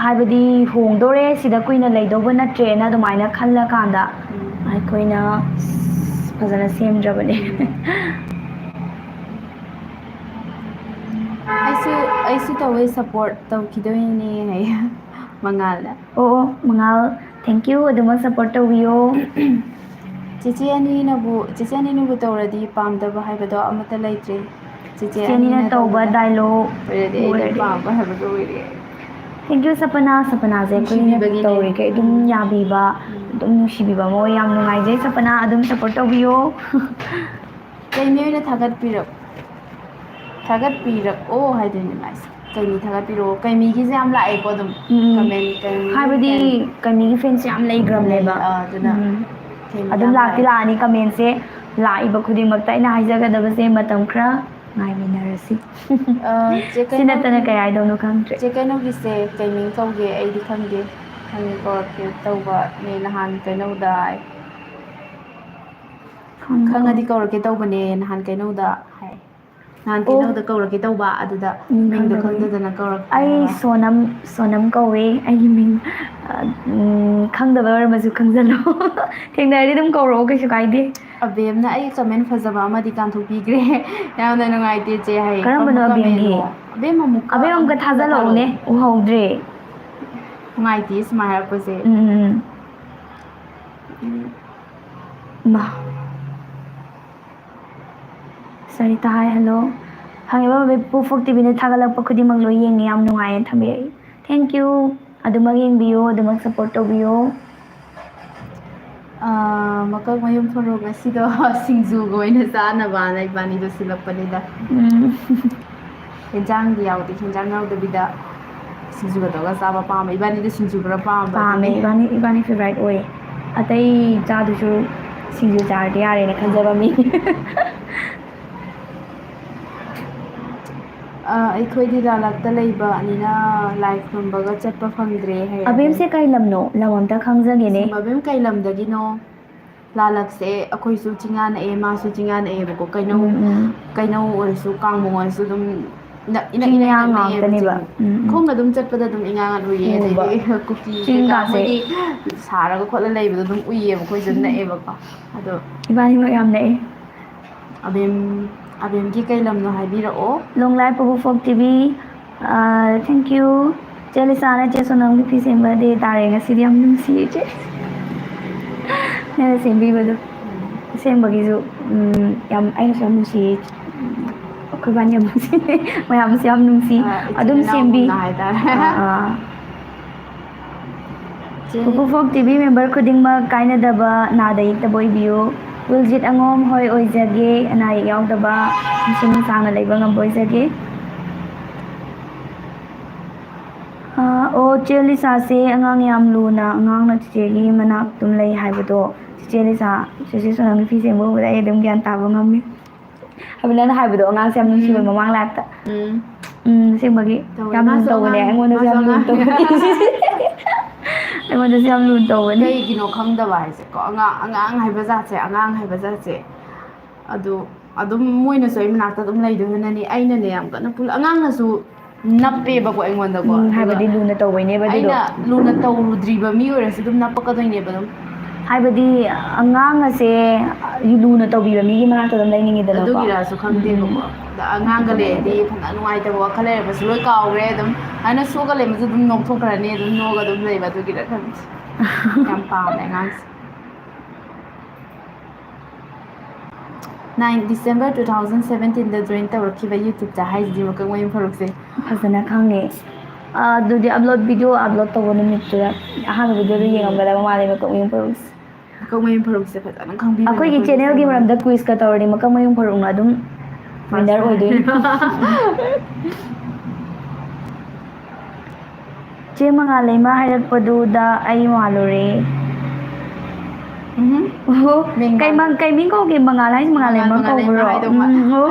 ꯍꯥꯏꯕꯗꯤ ꯍꯣꯡꯗꯣꯔꯦ ꯁꯤꯗ ꯀꯨꯏꯅ ꯂꯩꯗꯧꯕ ꯅꯠꯇ꯭ꯔꯦꯅ ꯑꯗꯨꯃꯥꯏꯅ ꯈꯜꯂꯀꯥꯟꯗ ꯑꯩꯈꯣꯏꯅ ꯐꯖꯅ ꯁꯦꯝꯗ꯭ꯔꯕꯅꯦ ꯑꯩꯁꯨ ꯇꯧꯋꯦ ꯁꯞꯄꯣꯔꯠ ꯇꯧꯈꯤꯗꯣꯏꯅꯦ ꯍꯥꯏ ꯃꯉꯥꯜꯗ ꯑꯣ ꯃꯉꯥꯜ ꯊꯦꯡꯀ꯭ꯌꯨ ꯑꯗꯨꯃꯛ ꯁꯞꯄꯣꯔꯠ ꯇꯧꯕꯤꯌꯣ ꯆꯦꯆꯦ ꯑꯅꯤꯅꯕꯨ ꯇꯧꯔꯗꯤ ꯄꯥꯝꯗꯕ ꯍꯥꯏꯕꯗꯣ ꯑꯃꯠꯇ ꯂꯩꯇ꯭ꯔꯦ ꯆꯦꯆꯦ ꯆꯦꯅꯤꯅ ꯑꯅꯤꯅ ꯇꯧꯕ ꯇꯧꯕꯗ ꯗꯥꯏꯂꯣꯛ ꯑꯣꯏꯔꯗꯤ ꯑꯩ ꯑꯗꯨꯝ ꯄꯥꯝꯕ ꯍꯥꯏꯕꯗꯣ ꯑꯣꯏꯔꯦ ꯊꯦꯡꯀ꯭ꯌꯨ ꯁꯄꯅꯥꯁꯦ ꯑꯩꯈꯣꯏꯅ ꯅꯨꯡꯁꯤꯕꯤꯕꯒꯤꯅꯦ ꯇꯧꯔꯤꯈꯩ ꯑꯗꯨꯝ ꯌꯥꯕꯤꯕ ꯑꯗꯨꯝ ꯅꯨꯡꯁꯤꯕꯤꯕ ꯃꯣꯏ ꯌꯥꯝ ꯅꯨꯡꯉꯥꯏꯖꯩ ꯁꯄꯅꯥ ꯑꯗꯨꯝ ꯁꯞꯄꯣꯔꯠ ꯇꯧꯕꯤꯌꯣ ꯀꯩꯃꯤ ꯑꯣꯏꯅ ꯊꯥꯒꯠꯄꯤꯔꯛꯑꯣ ꯍꯥꯏꯗꯣꯏꯅꯦ ꯃꯥꯏꯁꯦ ꯀꯩꯃꯤ ꯊꯥꯒꯠꯄꯤꯔꯛꯑꯣ ꯀꯩꯃꯤꯒꯤꯁꯦ ꯌꯥꯝ ꯂꯥꯛꯑꯦꯀꯣ ꯑꯗꯨꯝ ꯀꯃꯦꯟ ꯀꯩꯃꯤꯒꯤ ꯍꯥꯏꯕꯗꯤ ꯐꯦꯟ ꯀꯩꯃꯤꯒꯤ ꯐꯦꯟꯁꯦ ꯌꯥꯝ ꯂꯩ ꯂꯩꯈ꯭ꯔꯕꯅꯦꯕ ꯑꯗꯨꯅ ꯀꯩꯃꯤ ꯑꯗꯨꯝ ꯌꯥꯝ ꯂꯥꯛꯇꯤ ꯂꯥꯛꯑꯦ ꯂꯥꯛꯑꯅꯤ ꯀꯃꯦꯟꯁꯦ ꯂꯥꯛꯏꯕ ꯈꯨꯗꯤꯡꯃꯛꯇ ꯑꯩꯅ ꯍꯥꯏꯖꯒꯗꯕꯁꯦ ꯃꯇꯝꯈꯔ ꯉꯥꯏꯃꯤꯟꯅꯔꯁꯤ ꯁꯤ ꯅꯠꯇꯅ ꯀꯩ ꯍꯥꯏꯗꯧꯅꯣ ꯈꯪꯗ꯭ꯔꯦ ꯆꯦ ꯀꯩꯅꯣꯒꯤꯁꯦ ꯀꯩꯃꯤꯡ ꯀꯧꯒꯦ ꯑꯩꯗꯤ ꯈꯪꯗꯦ ꯀꯧꯔꯛꯀꯦ ꯇꯧꯕꯅꯦ ꯅꯍꯥꯟ ꯀꯩꯅꯧꯗ ꯈꯪꯉꯗꯤ ꯀꯧꯔꯛꯀꯦ ꯇꯧꯕꯅꯦ ꯅꯍꯥꯟ ꯀꯩꯅꯧꯗ ꯍꯥꯏ ꯅꯍꯥꯟ ꯑꯣ ꯀꯩꯅꯧꯗ ꯀꯧꯔꯛꯀꯦ ꯇꯧꯕ ꯑꯗꯨꯗ ꯃꯤꯡꯗꯣ ꯈꯪꯗꯕꯒꯤ ꯈꯪꯗꯗꯅ ꯀꯧꯔꯛꯇ꯭ꯔꯦ ꯑꯩ ꯍꯥꯏꯕ ꯁꯣꯅꯝ ꯀꯧꯋꯦ ꯑꯩꯒꯤ ꯃꯤꯡ ꯈꯪꯗꯕ ꯑꯣꯏꯔꯃꯁꯨ ꯈꯪꯖꯜꯂꯣ ꯊꯦꯡꯅꯔꯗꯤ ꯑꯗꯨꯝ ꯀꯧꯔꯛꯑꯣ ꯀꯩꯁꯨ ꯀꯥꯏꯗꯦ ꯑꯕꯦꯝꯅ ꯑꯩ ꯀꯃꯦꯟ ꯐꯖꯕ ꯑꯃꯗꯤ ꯀꯥꯟꯊꯣꯛꯄꯤꯈ꯭ꯔꯦ ꯌꯥꯝꯅ ꯅꯨꯡꯉꯥꯏꯇꯦ ꯆꯦ ꯍꯥꯏꯌꯦ ꯀꯔꯝꯕꯅꯣ ꯀꯝꯕ ꯑꯕꯦꯝꯒꯤ ꯀꯃꯦꯟꯅꯣ ꯑꯕꯦꯝ ꯑꯕꯦꯝ ꯑꯃꯨꯛꯀ ꯑꯃꯨꯛꯀ ꯊꯥꯔꯛꯑꯣ ꯊꯥꯖꯤꯜꯂꯛꯎꯅꯦ ꯎꯍꯧꯗ꯭ꯔꯦ ꯅꯨꯡꯉꯥꯏꯇꯦ ꯁꯨꯃꯥꯏꯅ ꯍꯥꯏꯔꯛꯄꯁꯦ ꯃꯥ ꯁꯔꯤꯇꯥ ꯍꯥꯏ ꯍꯜꯂꯣ ꯍꯪꯉꯤꯕ ꯄꯨꯐꯣꯛ ꯇꯤꯚꯤꯅ ꯊꯥꯒꯠꯂꯛꯄ ꯈꯨꯗꯤꯡꯃꯛ ꯂꯣꯏ ꯌꯦꯡꯉꯦ ꯌꯥꯝ ꯅꯨꯡꯉꯥꯏꯌꯦꯅ ꯊꯝꯕꯤꯔꯛꯏ ꯊꯦꯡꯀ꯭ꯌꯨ ꯑꯗꯨꯃꯛ ꯌꯦꯡꯕꯤꯌꯣ ꯑꯗꯨꯃꯛ ꯁꯞꯄꯣꯔꯠ ꯇꯧꯕꯤꯌꯣ ꯃꯀꯛ ꯃꯌꯨꯝ ꯐꯔꯣꯛ ꯉꯁꯤꯗꯣ ꯁꯤꯡꯖꯨꯒ ꯑꯣꯏꯅ ꯆꯥꯅꯕꯅ ꯏꯕꯥꯅꯤꯗꯣ ꯁꯤꯜꯂꯛꯄꯅꯤꯗ ꯍꯦꯟꯖꯥꯡꯗꯤ ꯌꯥꯎꯗꯦ ꯍꯦꯟꯖꯥꯡ ꯌꯥꯎꯗꯕꯤꯗ ꯁꯤꯡꯖꯨꯒ ꯇꯧꯔꯒ ꯆꯥꯕ ꯄꯥꯝꯕ ꯏꯕꯥꯅꯤꯗ ꯁꯤꯡꯖꯨ ꯈꯔ ꯄꯥꯝꯕ ꯄꯥꯝꯃꯦ ꯑꯗꯨꯒꯤ ꯏꯕꯥꯅꯤ ꯐꯦꯚꯣꯔꯥꯏꯠ ꯑꯣꯏ ꯑꯇꯩ ꯆꯥꯗꯨꯁꯨ ꯁꯤꯡꯖꯨ ꯆꯥꯔꯗꯤ ꯌꯥꯔꯦꯅ ꯈꯟꯖꯕ ꯃꯤ ꯑꯩꯈꯣꯏꯗꯤ ꯂꯥꯂꯛꯇ ꯂꯩꯕꯅꯤꯅ ꯂꯥꯏ ꯈꯨꯔꯨꯝꯕꯒ ꯆꯠꯄ ꯐꯪꯗ꯭ꯔꯦ ꯍꯥꯏ ꯑꯕꯦꯝꯁꯦ ꯀꯩ ꯂꯝꯅꯣ ꯂꯝ ꯑꯝꯇ ꯈꯪꯖꯒꯦꯅꯦ ꯑꯕꯦꯝ ꯀꯩ ꯂꯝꯗꯒꯤꯅꯣ ꯂꯥꯂꯛꯁꯦ ꯑꯩꯈꯣꯏꯁꯨ ꯆꯤꯡꯉꯥ ꯅꯛꯑꯦ ꯃꯥꯁꯨ ꯆꯤꯡꯉꯥ ꯅꯛꯑꯦꯕꯀꯣ ꯀꯩꯅꯧ ꯑꯣꯏꯔꯁꯨ ꯀꯥꯡꯕꯨ ꯑꯣꯏꯔꯁꯨ ꯑꯗꯨꯝ ꯏꯅꯛ ꯆꯤꯡꯌꯥ ꯏꯅꯛ ꯅꯛꯑꯦꯕ ꯉꯥꯛꯇꯅꯦꯕ ꯆꯤꯡ ꯈꯣꯡꯅ ꯑꯗꯨꯝ ꯆꯠꯄꯗ ꯑꯗꯨꯝ ꯏꯉꯥꯡ ꯎꯏꯌꯦ ꯎꯕ ꯑꯗꯩꯗꯤ ꯀꯨꯀꯤ ꯀꯩꯀꯥ ꯆꯤꯡꯒꯥꯁꯦ ꯃꯣꯏꯒꯤ ꯁꯥꯔꯒ ꯈꯣꯠꯂ ꯂꯩꯕꯗꯣ ꯑꯗꯨꯝ ꯎꯏꯌꯦꯕ ꯑꯩꯈꯣꯏꯁꯨ ꯅꯛꯑꯦꯕꯀꯣ ꯑꯗꯣ ꯏꯕꯥꯅꯤꯃꯛ ꯌꯥꯝ ꯅꯛꯑꯦ ꯑꯕꯦꯝꯒꯤ ꯀꯩ ꯂꯝꯅꯣ ꯍꯥꯏꯕꯤꯔꯛꯑꯣ ꯂꯣꯡ ꯂꯥꯏ ꯄꯕꯨꯐꯣꯛ ꯇꯤꯚꯤ ꯊꯦꯡꯀ꯭ꯌꯨ ꯆꯦ ꯂꯤꯁꯥꯅ ꯆꯦ ꯁꯣꯅꯝꯒꯤ ꯐꯤ ꯁꯦꯝꯕꯗꯤ ꯇꯥꯔꯦ ꯉꯁꯤꯗꯤ ꯌꯥꯝ ꯅꯨꯡꯁꯤꯌꯦ ꯆꯦ ꯅꯪꯅ ꯁꯦꯝꯕꯤꯕꯗꯣ ꯑꯁꯦꯡꯕꯒꯤꯁꯨ ꯌꯥꯝ ꯑꯩꯅꯁꯨ ꯌꯥꯝ ꯅꯨꯡꯁꯤꯌꯦ ꯑꯩꯈꯣꯏꯕꯥꯅꯤ ꯌꯥꯝ ꯅꯨꯡꯁꯤ ꯃꯌꯥꯝꯁꯨ ꯌꯥꯝ ꯅꯨꯡꯁꯤ ꯏꯆꯤꯟ ꯑꯗꯨꯝ ꯁꯦꯝꯕꯤ ꯏꯅꯥꯎꯒꯨꯝꯅ ꯍꯥꯏꯇꯥꯔꯦ ꯄꯨꯄꯨꯐꯣꯛ ꯇꯤꯚꯤ ꯃꯦꯝꯕꯔ ꯈꯨꯗꯤꯡꯃꯛ ꯀꯥꯏꯅꯗꯕ ꯅꯥꯗ ꯌꯦꯛꯇꯕ ꯑꯣꯏꯕꯤꯌꯨ ꯋꯤꯜꯖꯤꯠ ꯑꯉꯣꯝ ꯍꯣꯏ ꯑꯣꯏꯖꯒꯦ ꯑꯅꯥ ꯑꯌꯦꯛ ꯌꯥꯎꯗꯕ ꯄꯨꯟꯁꯤ ꯅꯨꯡꯁꯥꯡꯅ ꯂꯩꯕ ꯉꯝꯕ ꯑꯣꯏꯖꯒꯦ ꯑꯣ ꯆꯦ ꯂꯤꯁꯥꯁꯦ ꯑꯉꯥꯡ ꯌꯥꯝ ꯂꯨꯅ ꯑꯉꯥꯡꯅ ꯆꯤꯆꯦꯒꯤ ꯃꯅꯥꯛ ꯑꯗꯨꯝ ꯂꯩ ꯍꯥꯏꯕꯗꯣ ꯆꯦ ꯂꯤꯁꯥ ꯆꯦꯆꯦ ꯁꯣꯅꯝꯒꯤ ꯐꯤ ꯁꯦꯝꯕ ꯎꯕꯗ ꯑꯩ ꯑꯗꯨꯝ ꯒ꯭ꯌꯥꯟ ꯇꯥꯕ ꯉꯝꯃꯤ ꯍꯥꯏꯕꯗꯤ ꯅꯪꯅ ꯍꯥꯏꯕꯗꯣ ꯑꯉꯥꯡꯁꯦ ꯌꯥꯝ ꯅꯨꯡꯁꯤꯕ ꯃꯃꯥꯡ ꯂꯥꯏꯐꯇ ꯑꯁꯦꯡꯕꯒꯤ ꯌꯥꯝ ꯂꯨꯅ ꯇꯧꯕꯅꯦ ꯑꯩꯉꯣꯟꯗꯁꯨ ꯌꯥꯝ ꯂꯨꯅ ꯇꯧꯕꯅꯦ ꯑꯩꯉꯣꯟꯗꯁꯨ ꯌꯥꯝ ꯂꯨꯅ ꯇꯧꯕꯅꯤ ꯀꯩꯒꯤꯅꯣ ꯈꯪꯗꯕ ꯍꯥꯏꯁꯦꯀꯣ ꯑꯉꯥꯡ ꯍꯥꯏꯕ ꯖꯥꯠꯁꯦ ꯑꯉꯥꯡ ꯍꯥꯏꯕ ꯖꯥꯠꯁꯦ ꯑꯗꯨ ꯑꯗꯨꯝ ꯃꯣꯏꯅꯁꯨ ꯑꯩ ꯃꯅꯥꯛꯇ ꯑꯗꯨꯝ ꯂꯩꯗꯣꯏꯅꯅꯤ ꯑꯩꯅꯅꯦ ꯌꯥꯝ ꯀꯟꯅ ꯑꯉꯥꯡꯅꯁꯨ ꯅꯞꯄꯦꯕꯀꯣ ꯑꯩꯉꯣꯟꯗꯀꯣ ꯑꯗꯨꯒ ꯍꯥꯏꯕꯗꯤ ꯂꯨꯅ ꯇꯧꯕꯩꯅꯦꯕ ꯑꯗꯨꯗꯣ ꯑꯩꯅ ꯂꯨꯅ ꯇꯧꯔꯨꯗ꯭ꯔꯤꯕ ꯃꯤ ꯑꯣꯏꯔꯁꯨ ꯑꯗꯨꯝ ꯅꯞꯄꯛꯀꯗꯣꯏꯅꯦꯕ ꯑꯗꯨꯝ ꯍꯥꯏꯕꯗꯤ ꯑꯉꯥꯡ ꯑꯁꯦ ꯂꯨꯅ ꯇꯧꯕꯤꯕ ꯃꯤꯒꯤ ꯃꯅꯥꯛꯇ ꯑꯗꯨꯝ ꯂꯩꯅꯤꯡꯉꯤꯗꯅꯀꯣ ꯑꯗꯨꯒꯤꯔꯁꯨ ꯈꯪꯗꯦꯕꯀꯣ ꯑꯗ ꯑꯉꯥꯡꯒ ꯂꯩꯔꯗꯤ ꯐꯅ ꯅꯨꯡꯉꯥꯏꯇꯕ ꯋꯥꯈꯜ ꯂꯩꯔꯕꯁꯨ ꯂꯣꯏ ꯀꯥꯎꯈ꯭ꯔꯦ ꯑꯗꯨꯝ ꯍꯥꯏꯅ ꯁꯣꯛꯑꯒ ꯂꯩꯕꯁꯨ ꯑꯗꯨꯝ ꯅꯣꯛꯊꯣꯛꯈ꯭ꯔꯅꯤ ꯑꯗꯨꯝ ꯅꯣꯛꯑꯒ ꯑꯗꯨꯝ ꯂꯩꯕ ꯑꯗꯨꯒꯤꯔ ꯈꯪꯗꯦ ꯌꯥꯝ ꯄꯥꯝꯃꯦ ꯑꯉꯥꯡꯁꯦ 9 December 2017ꯗ ꯖꯣꯏꯟ ꯇꯧꯔꯛꯈꯤꯕ ꯌꯨꯇ꯭ꯌꯨꯕꯇ ꯍꯥꯏꯁꯤꯗꯤ ꯃꯀꯛꯃꯌꯨꯝ ꯐꯔꯨꯛꯁꯦ ꯐꯖꯅ ꯈꯪꯉꯦ ꯑꯗꯨꯗꯤ ꯚꯤꯗꯤꯑꯣ ꯑꯞꯂꯣꯗ ꯇꯧꯕ ꯅꯨꯃꯤꯠꯇꯨꯗ ꯑꯍꯥꯟꯕ ꯚꯤꯗꯤꯑꯣꯗꯣ ꯌꯦꯡꯉꯝꯒꯗꯕ ꯃꯥꯜꯂꯦ ꯃꯀꯛꯃꯌꯨꯝ ꯐꯔꯨꯛꯁꯦ ꯃꯀꯛꯃꯌꯨꯝ ꯐꯔꯨꯛꯁꯦ ꯐꯖꯅ ꯈꯪꯕꯤꯕꯅꯦ ꯑꯩꯈꯣꯏꯒꯤ ꯆꯦꯅꯦꯜꯒꯤ ꯃꯔꯝꯗ ꯀꯨꯏꯖꯀ ꯇꯧꯔꯗꯤ ꯃꯀꯛꯃꯌꯨꯝ ꯐꯔꯨꯛꯅ ꯑꯗꯨꯝ ꯋꯤꯟꯅꯔ ꯑꯣꯏꯗꯣꯏꯅꯤ ꯆꯦ ꯃꯉꯥꯜꯂꯩꯃ ꯍꯥꯏꯔꯛꯄꯗꯨꯗ ꯑꯩ ꯃꯥꯜꯂꯨꯔꯦ ꯀꯩ ꯃꯤꯡ ꯀꯧꯒꯦ ꯃꯉꯥꯜ ꯍꯥꯏꯁꯦ ꯃꯉꯥꯜꯂꯩꯃ ꯀꯧꯕ꯭ꯔꯣ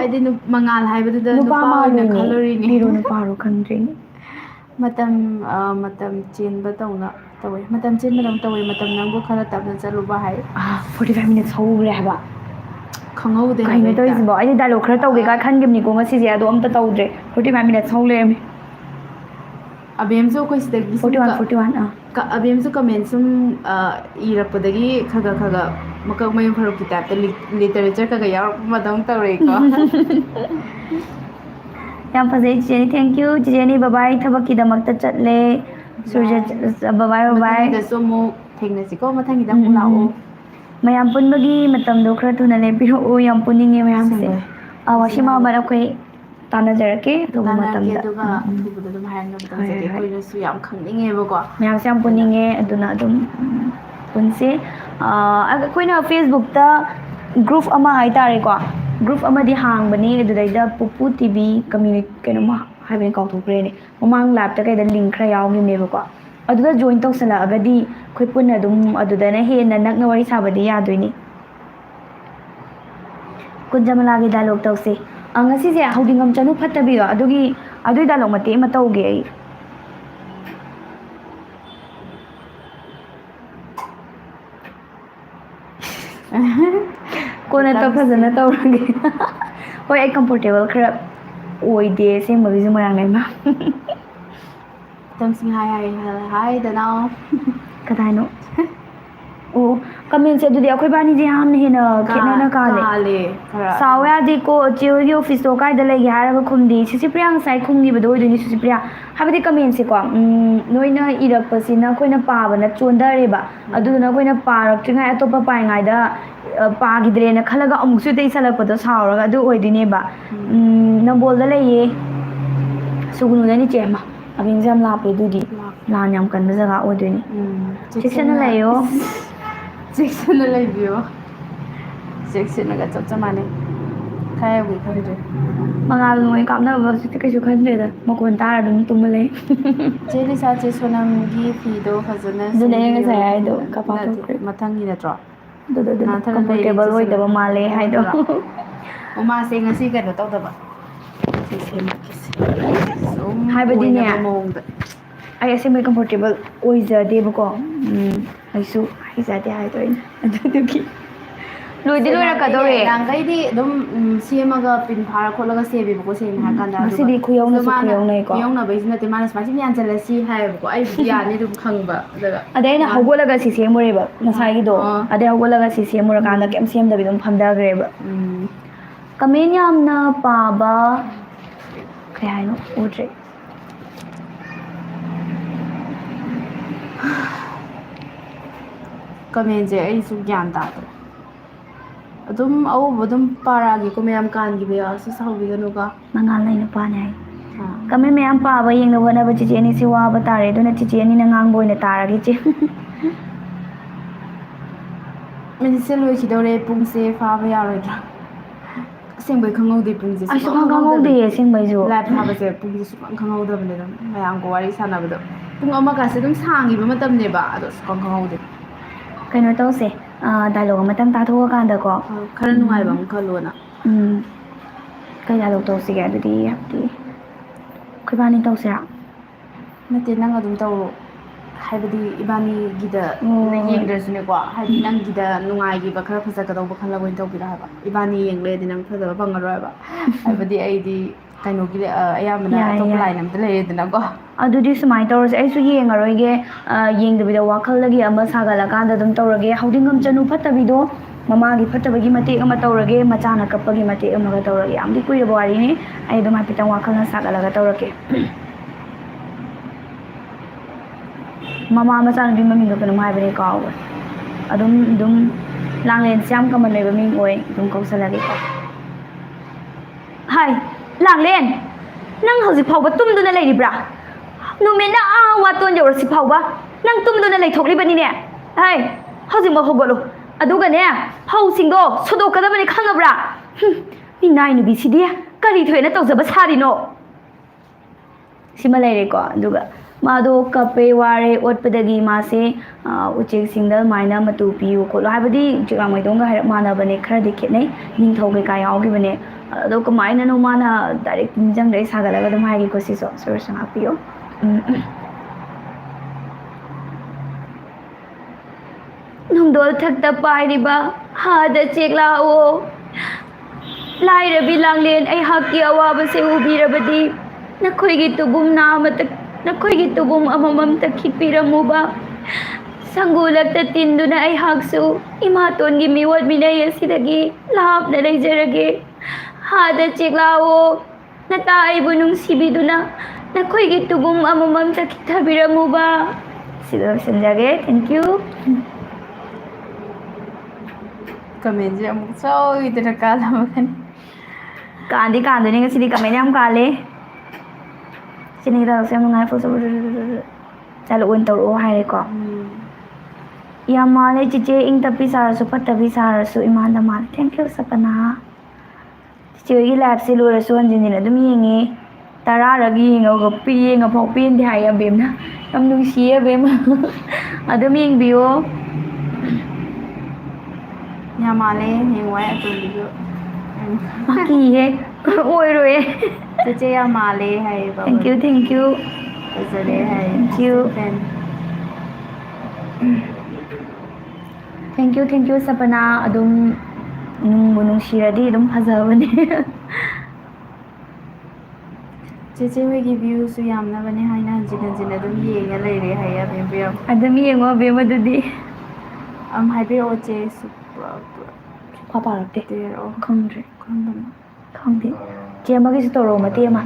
ꯑꯩꯗꯤ ꯃꯉꯥꯜ ꯍꯥꯏꯕꯗꯨꯗ ꯅꯨꯄꯥ ꯑꯣꯏꯅ ꯃꯥꯜꯂꯨꯏꯅꯦ ꯈꯜꯂꯨꯔꯤꯅꯦ ꯅꯨꯄꯤꯔꯣ ꯅꯨꯄꯥꯔꯣ ꯈꯪꯗ꯭ꯔꯦꯅꯦ ꯃꯇꯝ ꯆꯦꯟꯕ ꯇꯧꯅ ꯇꯧꯋꯦ ꯃꯇꯝ ꯆꯦꯟꯕꯗꯧꯅ ꯇꯧꯋꯦ ꯃꯇꯝ ꯅꯪꯕꯨ ꯈꯔ ꯇꯞꯅ ꯆꯠꯂꯨꯕ ꯍꯥꯏ 45 minutes ꯍꯧꯈ꯭ꯔꯦ ꯍꯥꯏꯕ ꯈꯪꯍꯧꯗꯦ ꯍꯥꯏꯕ ꯀꯩꯅꯣ ꯍꯦꯛꯇ ꯇꯧꯔꯤꯁꯤꯕꯣ ꯑꯩꯗꯤ ꯗꯥꯏꯂꯣഗ് ꯈꯔ ꯇꯧꯒꯦꯒ ꯈꯟꯈꯤꯕꯅꯤꯀꯣ ꯉꯁꯤꯁꯦ ꯑꯗꯣ ꯑꯝꯇ ꯇꯧꯗ꯭ꯔꯦ 45 minutes ꯍꯧ ꯂꯩꯔꯝꯃꯦ ꯑꯕꯦꯝꯁꯨ ꯑꯩꯈꯣꯏ ꯁꯤꯗꯒꯤ ꯁꯨꯝ 41 ꯑꯕꯦꯝꯁꯨ ꯀꯃꯦꯟ ꯁꯨꯝ ꯏꯔꯛꯄꯗꯒꯤ ꯈꯒ ꯃꯀꯛꯃꯌꯨꯝ ꯐꯔꯨꯛꯀꯤ ꯇꯥꯏꯞꯇ ꯂꯤꯇꯔꯦꯆꯔ ꯈꯒ ꯌꯥꯎꯔꯛꯄ ꯃꯇꯝ ꯇꯧꯔꯛꯏꯀꯣ ꯌꯥꯝ ꯐꯖꯩ ꯆꯤꯆꯦꯅꯤ ꯊꯦꯡꯀ꯭ꯌꯨ ꯆꯤꯆꯦꯅꯤ ꯕꯕꯥꯏ ꯊꯕꯛꯀꯤꯗꯃꯛꯇ ꯆꯠꯂꯦ ꯕꯕꯥꯏ ꯃꯊꯪꯒꯤꯗꯁꯨ ꯑꯃꯨꯛ ꯊꯦꯡꯅꯁꯤꯀꯣ ꯃꯊꯪꯒꯤꯗ ꯑꯃꯨꯛ ꯂꯥꯛꯑꯣ ꯃꯌꯥꯝ ꯄꯨꯟꯕꯒꯤ ꯃꯇꯝꯗꯣ ꯈꯔ ꯊꯨꯅ ꯂꯦꯞꯄꯤꯔꯛꯎ ꯌꯥꯝ ꯄꯨꯅꯤꯡꯉꯦ ꯃꯌꯥꯝꯁꯦ ꯑꯁꯦꯡꯕꯩ ꯋꯥꯁꯤꯃ ꯑꯃ ꯑꯩꯈꯣꯏ ꯇꯥꯟꯅꯖꯔꯛꯀꯦ ꯑꯊꯨꯕ ꯇꯥꯟꯅꯔꯛꯀꯦ ꯃꯇꯝꯗ ꯑꯗꯨꯒ ꯑꯊꯨꯕꯗ ꯑꯗꯨꯝ ꯍꯥꯏꯔꯛꯅꯕ ꯍꯣꯏ ꯇꯧꯖꯒꯦ ꯍꯣꯏ ꯍꯣꯏ ꯑꯩꯈꯣꯏꯅꯁꯨ ꯌꯥꯝ ꯈꯪꯅꯤꯡꯉꯦꯕꯀꯣ ꯃꯌꯥꯝꯁꯦ ꯌꯥꯝ ꯑꯗꯨꯅ ꯄꯨꯅꯤꯡꯉꯦ ꯑꯗꯨꯅ ꯑꯗꯨꯝ ꯄꯨꯟꯁꯤ ꯑꯩꯈꯣꯏꯅ ꯐꯦꯁꯕꯨꯛꯇ ꯒ꯭ꯔꯨꯞ ꯑꯃ ꯍꯥꯏꯇꯥꯔꯦꯀꯣ ꯒ꯭ꯔꯨꯞ ꯑꯃꯗꯤ ꯍꯥꯡꯕꯅꯤ ꯑꯗꯨꯗꯩꯗ ꯄꯨꯄꯨ ꯇꯤꯚꯤ ꯀꯩꯅꯣꯃ ꯍꯥꯏꯕꯅꯤ ꯀꯥꯎꯊꯣꯛꯈ꯭ꯔꯦꯅꯦ ꯃꯃꯥꯡ ꯂꯥꯏꯞꯇ ꯀꯩꯗ ꯂꯤꯡ ꯈꯔ ꯌꯥꯎꯈꯤꯕꯅꯦꯕꯀꯣ ꯑꯗꯨꯗ ꯖꯣꯏꯟ ꯇꯧꯁꯜꯂꯛꯑꯒꯗꯤ ꯑꯩꯈꯣꯏ ꯄꯨꯟꯅ ꯑꯗꯨꯝ ꯑꯗꯨꯗꯅ ꯍꯦꯟꯅ ꯅꯛꯅ ꯋꯥꯔꯤ ꯁꯥꯕꯗꯤ ꯌꯥꯗꯣꯏꯅꯤ ꯀꯨꯟꯖꯃꯂꯥꯒꯤ ꯗꯥꯏꯂꯣꯛ ꯇꯧꯁꯦ ꯉꯁꯤꯁꯦ ꯍꯧꯗꯤꯉꯝ ꯆꯅꯨ ꯐꯠꯇꯕꯤꯗꯣ ꯑꯗꯨꯒꯤ ꯗꯥꯏꯂꯣꯛ ꯃꯇꯦꯛ ꯑꯃ ꯇꯧꯒꯦ ꯑꯩ ꯀꯣꯟꯅ ꯐꯖꯅ ꯇꯧꯔꯒꯦ ꯍꯣꯏ ꯑꯩ ꯀꯝꯐꯣꯔꯇꯦꯕꯜ ꯈꯔ ꯑꯣꯏꯗꯦ ꯑꯁꯦꯡꯕꯒꯤꯁꯨ ꯃꯣꯏꯔꯥꯡꯂꯩꯃ ꯃꯇꯝꯁꯤꯡ ꯍꯥꯏꯗꯅ ꯀꯗꯥꯏꯅꯣ ꯑꯣ ꯀꯃꯦꯟꯁꯦ ꯑꯗꯨꯗꯤ ꯑꯩꯈꯣꯏ ꯕꯥꯅꯤꯁꯦ ꯌꯥꯝꯅ ꯍꯦꯟꯅ ꯈꯦꯠꯅꯅ ꯀꯥꯜꯂꯦ ꯈꯔ ꯁꯥꯎ ꯌꯥꯗꯦꯀꯣ ꯆꯦ ꯍꯣꯏꯒꯤ ꯑꯣꯐꯤꯁꯇꯣ ꯀꯥꯏꯗ ꯂꯩꯒꯦ ꯍꯥꯏꯔꯒ ꯈꯨꯝꯗꯤ ꯁꯤꯁꯤꯄ꯭ꯔꯤꯌꯥ ꯉꯁꯥꯏ ꯈꯨꯝꯈꯤꯕꯗꯣ ꯑꯣꯏꯗꯣꯏꯅꯤ ꯁꯤꯁꯤꯄ꯭ꯔꯤꯌꯥ ꯍꯥꯏꯕꯗꯤ ꯀꯃꯦꯟꯁꯦꯀꯣ ꯅꯣꯏꯅ ꯏꯔꯛꯄꯁꯤꯅ ꯑꯩꯈꯣꯏꯅ ꯄꯥꯕꯅ ꯆꯣꯟꯊꯔꯦꯕ ꯑꯗꯨꯗꯨꯅ ꯑꯩꯈꯣꯏꯅ ꯄꯥꯔꯛꯇ꯭ꯔꯤꯉꯩ ꯑꯇꯣꯞꯄ ꯄꯥꯏꯉꯩꯗ ꯄꯥꯈꯤꯗ꯭ꯔꯦꯅ ꯈꯜꯂꯒ ꯑꯃꯨꯛꯁꯨ ꯏꯁꯜꯂꯛꯄꯗꯣ ꯁꯥꯎꯔꯒ ꯑꯗꯨ ꯑꯣꯏꯗꯣꯏꯅꯦꯕ ꯅꯝꯕꯣꯜꯗ ꯂꯩꯌꯦ ꯁꯨꯒꯨꯅꯨꯗꯅꯤ ꯆꯦ ꯑꯃ ꯑꯕꯦꯡꯁꯦ ꯌꯥꯝ ꯂꯥꯞꯄꯦ ꯑꯗꯨꯗꯤ ꯂꯥꯟ ꯌꯥꯝ ꯀꯟꯕ ꯖꯒꯥ ꯑꯣꯏꯗꯣꯏꯅꯤ ꯆꯦꯛꯁꯤꯟꯅ ꯂꯩꯌꯣ ꯆꯦꯛꯁꯤꯟꯅ ꯂꯩꯕꯤꯌꯣ ꯆꯦꯛꯁꯤꯟꯅꯒ ꯆꯞ ꯃꯥꯟꯅꯩ ꯈꯔ ꯌꯧꯒꯦ ꯈꯪꯗ꯭ꯔꯦ ꯃꯉꯥꯜ ꯅꯣꯏ ꯀꯥꯞꯅꯕ ꯍꯧꯖꯤꯛꯇꯤ ꯀꯩꯁꯨ ꯈꯟꯗ꯭ꯔꯦꯗ ꯃꯈꯣꯟ ꯇꯥꯔ ꯑꯗꯨꯝ ꯇꯨꯝꯃ ꯂꯩ ꯆꯦ ꯂꯤꯁꯥ ꯆꯦ ꯁꯣꯅꯝꯒꯤ ꯐꯤꯗꯣ ꯐꯖꯅ ꯑꯗꯨꯅꯦ ꯑꯩꯅ ꯁꯦꯝꯕꯤꯌꯣ ꯉꯁꯥꯏ ꯍꯥꯏꯗꯣ ꯀꯄꯥ ꯅꯠꯇꯦ ꯊꯣꯛꯈ꯭ꯔꯦ ꯃꯊꯪꯒꯤ ꯅꯠꯇ꯭ꯔꯣ ꯑꯗꯨꯗ ꯅꯥꯟꯊꯅ ꯂꯩꯔꯦ ꯀꯝꯐꯣꯔꯇꯦꯕꯜ ꯆꯦ ꯑꯣꯏꯗꯕ ꯃꯥꯜꯂꯦ ꯑꯣ ꯍꯥꯏꯗꯣ ꯑꯗꯨꯔꯣ ꯑꯣ ꯃꯥꯁꯦ ꯉꯁꯤ ꯀꯩꯅꯣ ꯇꯧꯗꯕ ꯁꯤ ꯁꯦꯝꯃꯛꯀꯦꯁꯦ ꯁꯨꯝ ꯍꯥꯏꯕꯗꯤꯅꯦ ꯑꯣꯏꯅꯕ ꯃꯑꯣꯡꯗ ꯑꯩ ꯑꯁꯦꯡꯕꯩ ꯀꯝꯐꯣꯔꯇꯦꯕꯜ ꯑꯣꯏꯖꯗꯦꯕꯀꯣ ꯑꯩꯁꯨ ꯍꯩꯖꯗꯦ ꯍꯥꯏꯗꯣꯏꯅꯦ ꯑꯗꯨꯗꯨꯒꯤ ꯂꯣꯏꯗꯤ ꯂꯣꯏꯔꯛꯀꯗꯧꯔꯦ ꯅꯍꯥꯟꯈꯩꯗꯤ ꯑꯗꯨꯝ ꯁꯦꯝꯃꯒ ꯄꯤꯟ ꯐꯥꯔ ꯈꯣꯠꯂꯒ ꯁꯦꯝꯃꯦꯕꯀꯣ ꯁꯦꯡꯅ ꯍꯥꯏꯔ ꯀꯥꯟꯗ ꯑꯗꯨꯒ ꯉꯁꯤꯗꯤ ꯑꯗꯣ ꯈꯨꯌꯧꯅꯁꯨ ꯃꯥꯅ ꯈꯨꯌꯧꯅꯩꯀꯣ ꯈꯨꯌꯧꯅꯕꯩꯁꯨ ꯅꯠꯇꯦ ꯃꯥꯅ ꯁꯨꯃꯥꯏꯅ ꯁꯨꯝ ꯌꯥꯟꯁꯤꯜꯂꯁꯤ ꯍꯥꯏꯌꯦꯕꯀꯣ ꯑꯩꯕꯨꯗꯤ ꯌꯥꯅꯤ ꯑꯗꯨꯝ ꯈꯪꯕ ꯑꯗꯨꯒ ꯑꯗꯩ ꯑꯩꯅ ꯍꯧꯒꯠꯂꯒ ꯁꯤ ꯁꯦꯝꯃꯨꯔꯦꯕ ꯉꯁꯥꯏꯒꯤꯗꯣ ꯑꯗꯩ ꯍꯧꯒꯠꯂꯒ ꯁꯤ ꯁꯦꯝꯃꯨꯔꯀꯥꯟꯗ ꯀꯩꯝ ꯁꯦꯝꯗꯕꯤ ꯑꯗꯨꯝ ꯐꯝꯊꯈ꯭ꯔꯦꯕ ꯀꯃꯦꯟ ꯌꯥꯝꯅ ꯄꯥꯕ ꯀꯩ ꯍꯥꯏꯅꯣ ꯎꯗ꯭ꯔꯦ ꯀꯃꯦꯟꯁꯦ ꯑꯩꯁꯨ ꯒ꯭ꯌꯥꯟ ꯇꯥꯗ꯭ꯔꯦ ꯑꯗꯨꯝ ꯑꯎꯕ ꯑꯗꯨꯝ ꯄꯥꯔꯛꯑꯒꯦꯀꯣ ꯃꯌꯥꯝ ꯀꯥꯟꯈꯤꯕ ꯌꯥꯎꯔꯁꯨ ꯁꯥꯎꯕꯤꯒꯅꯨꯀꯣ ꯃꯉꯥꯜꯂꯩ ꯅꯨꯄꯥꯅꯦ ꯍꯥꯏ ꯀꯃꯦꯟ ꯃꯌꯥꯝ ꯄꯥꯕ ꯌꯦꯡꯅꯕ ꯍꯣꯠꯅꯕ ꯆꯤꯆꯦ ꯑꯅꯤꯁꯤ ꯋꯥꯕ ꯇꯥꯔꯦ ꯑꯗꯨꯅ ꯆꯤꯆꯦ ꯑꯅꯤꯅ ꯉꯥꯡꯕ ꯑꯣꯏꯅ ꯇꯥꯔꯒꯦ ꯏꯆꯦ ꯃꯤꯅꯤꯠꯁꯦ ꯂꯣꯏꯈꯤꯗꯧꯔꯦ ꯄꯨꯡꯁꯦ ꯐꯥꯕ ꯌꯥꯔꯣꯏꯗ꯭ꯔꯥ ꯑꯁꯦꯡꯕꯩ ꯈꯪꯍꯧꯗꯦ ꯄꯨꯡꯁꯦ ꯑꯩ ꯁꯨꯡꯈꯪ ꯁꯨꯡꯈꯪ ꯈꯪꯍꯧꯗꯦ ꯈꯪꯍꯧꯗꯕꯅꯦ ꯑꯁꯦꯡꯕꯩꯁꯨ ꯂꯥꯏꯚ ꯊꯥꯕꯁꯦ ꯄꯨꯡꯁꯦ ꯁꯨꯡꯈꯪ ꯈꯪꯍꯧꯗꯕꯅꯦ ꯑꯗꯨꯝ ꯃꯌꯥꯝꯒ ꯋꯥꯔꯤ ꯁꯥꯟꯅꯕꯗꯣ ꯄꯨꯡ ꯑꯃꯒꯁꯦ ꯑꯗꯨꯝ ꯁꯥꯡꯉꯤꯕ ꯃꯇꯝꯅꯦꯕ ꯑꯗꯣ ꯁꯨꯡꯈꯪ ꯈꯪꯍꯧꯗꯦ ꯀꯩꯅꯣ ꯇꯧꯁꯦ ꯗꯥꯏꯂꯣꯛ ꯑꯃꯇꯪ ꯇꯥꯊꯣꯛꯑꯀꯥꯟꯗꯀꯣ ꯈꯔ ꯅꯨꯡꯉꯥꯏꯕ ꯑꯃ ꯈꯜꯂꯣꯅ Kay dialogue tawsige adudi habdi khoi bani tawsira nate nang adum taw haibadi ibani gida na yengdresune ko habi nang gida nungai gi ba khara phaja ka daw ba khala goin taw bira haba ibani yengle di nang phaja ba bangaro haba haibadi aidi kaino gi ayamana top line am tele edna ko adudi sumai tawrse ai su yengaroige yengdebida wakhal lagi ama sagala kanda dum tawrage haudingam chanu phatabido mama gi phatabagi mate ama tawrage machana kapagi mate ama ga tawrage amdi kuira bawari ni ai dum hapitang wakhal na sagala ga tawrake mama machana bi mami do kanam haibare kaw adum langlen siam kamal leba ming oi dum kausalage ko hai langlen nang hauji phawba tumduna leiribra numena waton jor si phawba nang tumduna leithokliba ni ne hai hauji ma hogolo aduga ne hau singdo sodo kadabani khangabra ni nai nu bi sidia kari thoena tawjaba sari no sima leire ko aduga mado kape ware otpadagi mase uchek singdal maina matu piu ko habadi jigam maidong ga mana bane khara dikhe nei ning thoge ka yaogi bane ado ko maina no mana direct ninjang dai sagala ga dum hagi ko si so sur sang apio nungdol thakta pairiba hada chekla o lai rabi langlen ai hakki awaba se ubirabadi nakhoi gi tubum na matak nakhoi gi tubum amamam takhipiramuba sangulak ta tinduna ai haksu imaton gi miwat minai asidagi lapna lejarage hada cheklao nata ai bunung sibiduna nakhoi gi tubum amamam takhithabiramuba sidam sanjage thank you comment je amuk so idra kala makan kandi kanduni ngasidi comment yam kale sini kita sem ngai fo so chalo un tawro hai ko ya male chiche ing tapi sar su pat tapi sar su iman da mal thank you sapana chiche gi lab si lo rasu an jin dum yingi tara ragi ngo go pi ngo phok pin di hai abem na am nung si abem adum ying bio ya male hengwai atul bio ki he oi roe chiche ya male hai ba thank you azare hai thank you thank you sapana adum nung shiradi adum hazabane chiche we gi view su yamna bane haina jina adum yenga leire hai ya bem adum yengo bem adudi am hai be oche su papa rakte tero khongre khondam khongde je magi su toro matema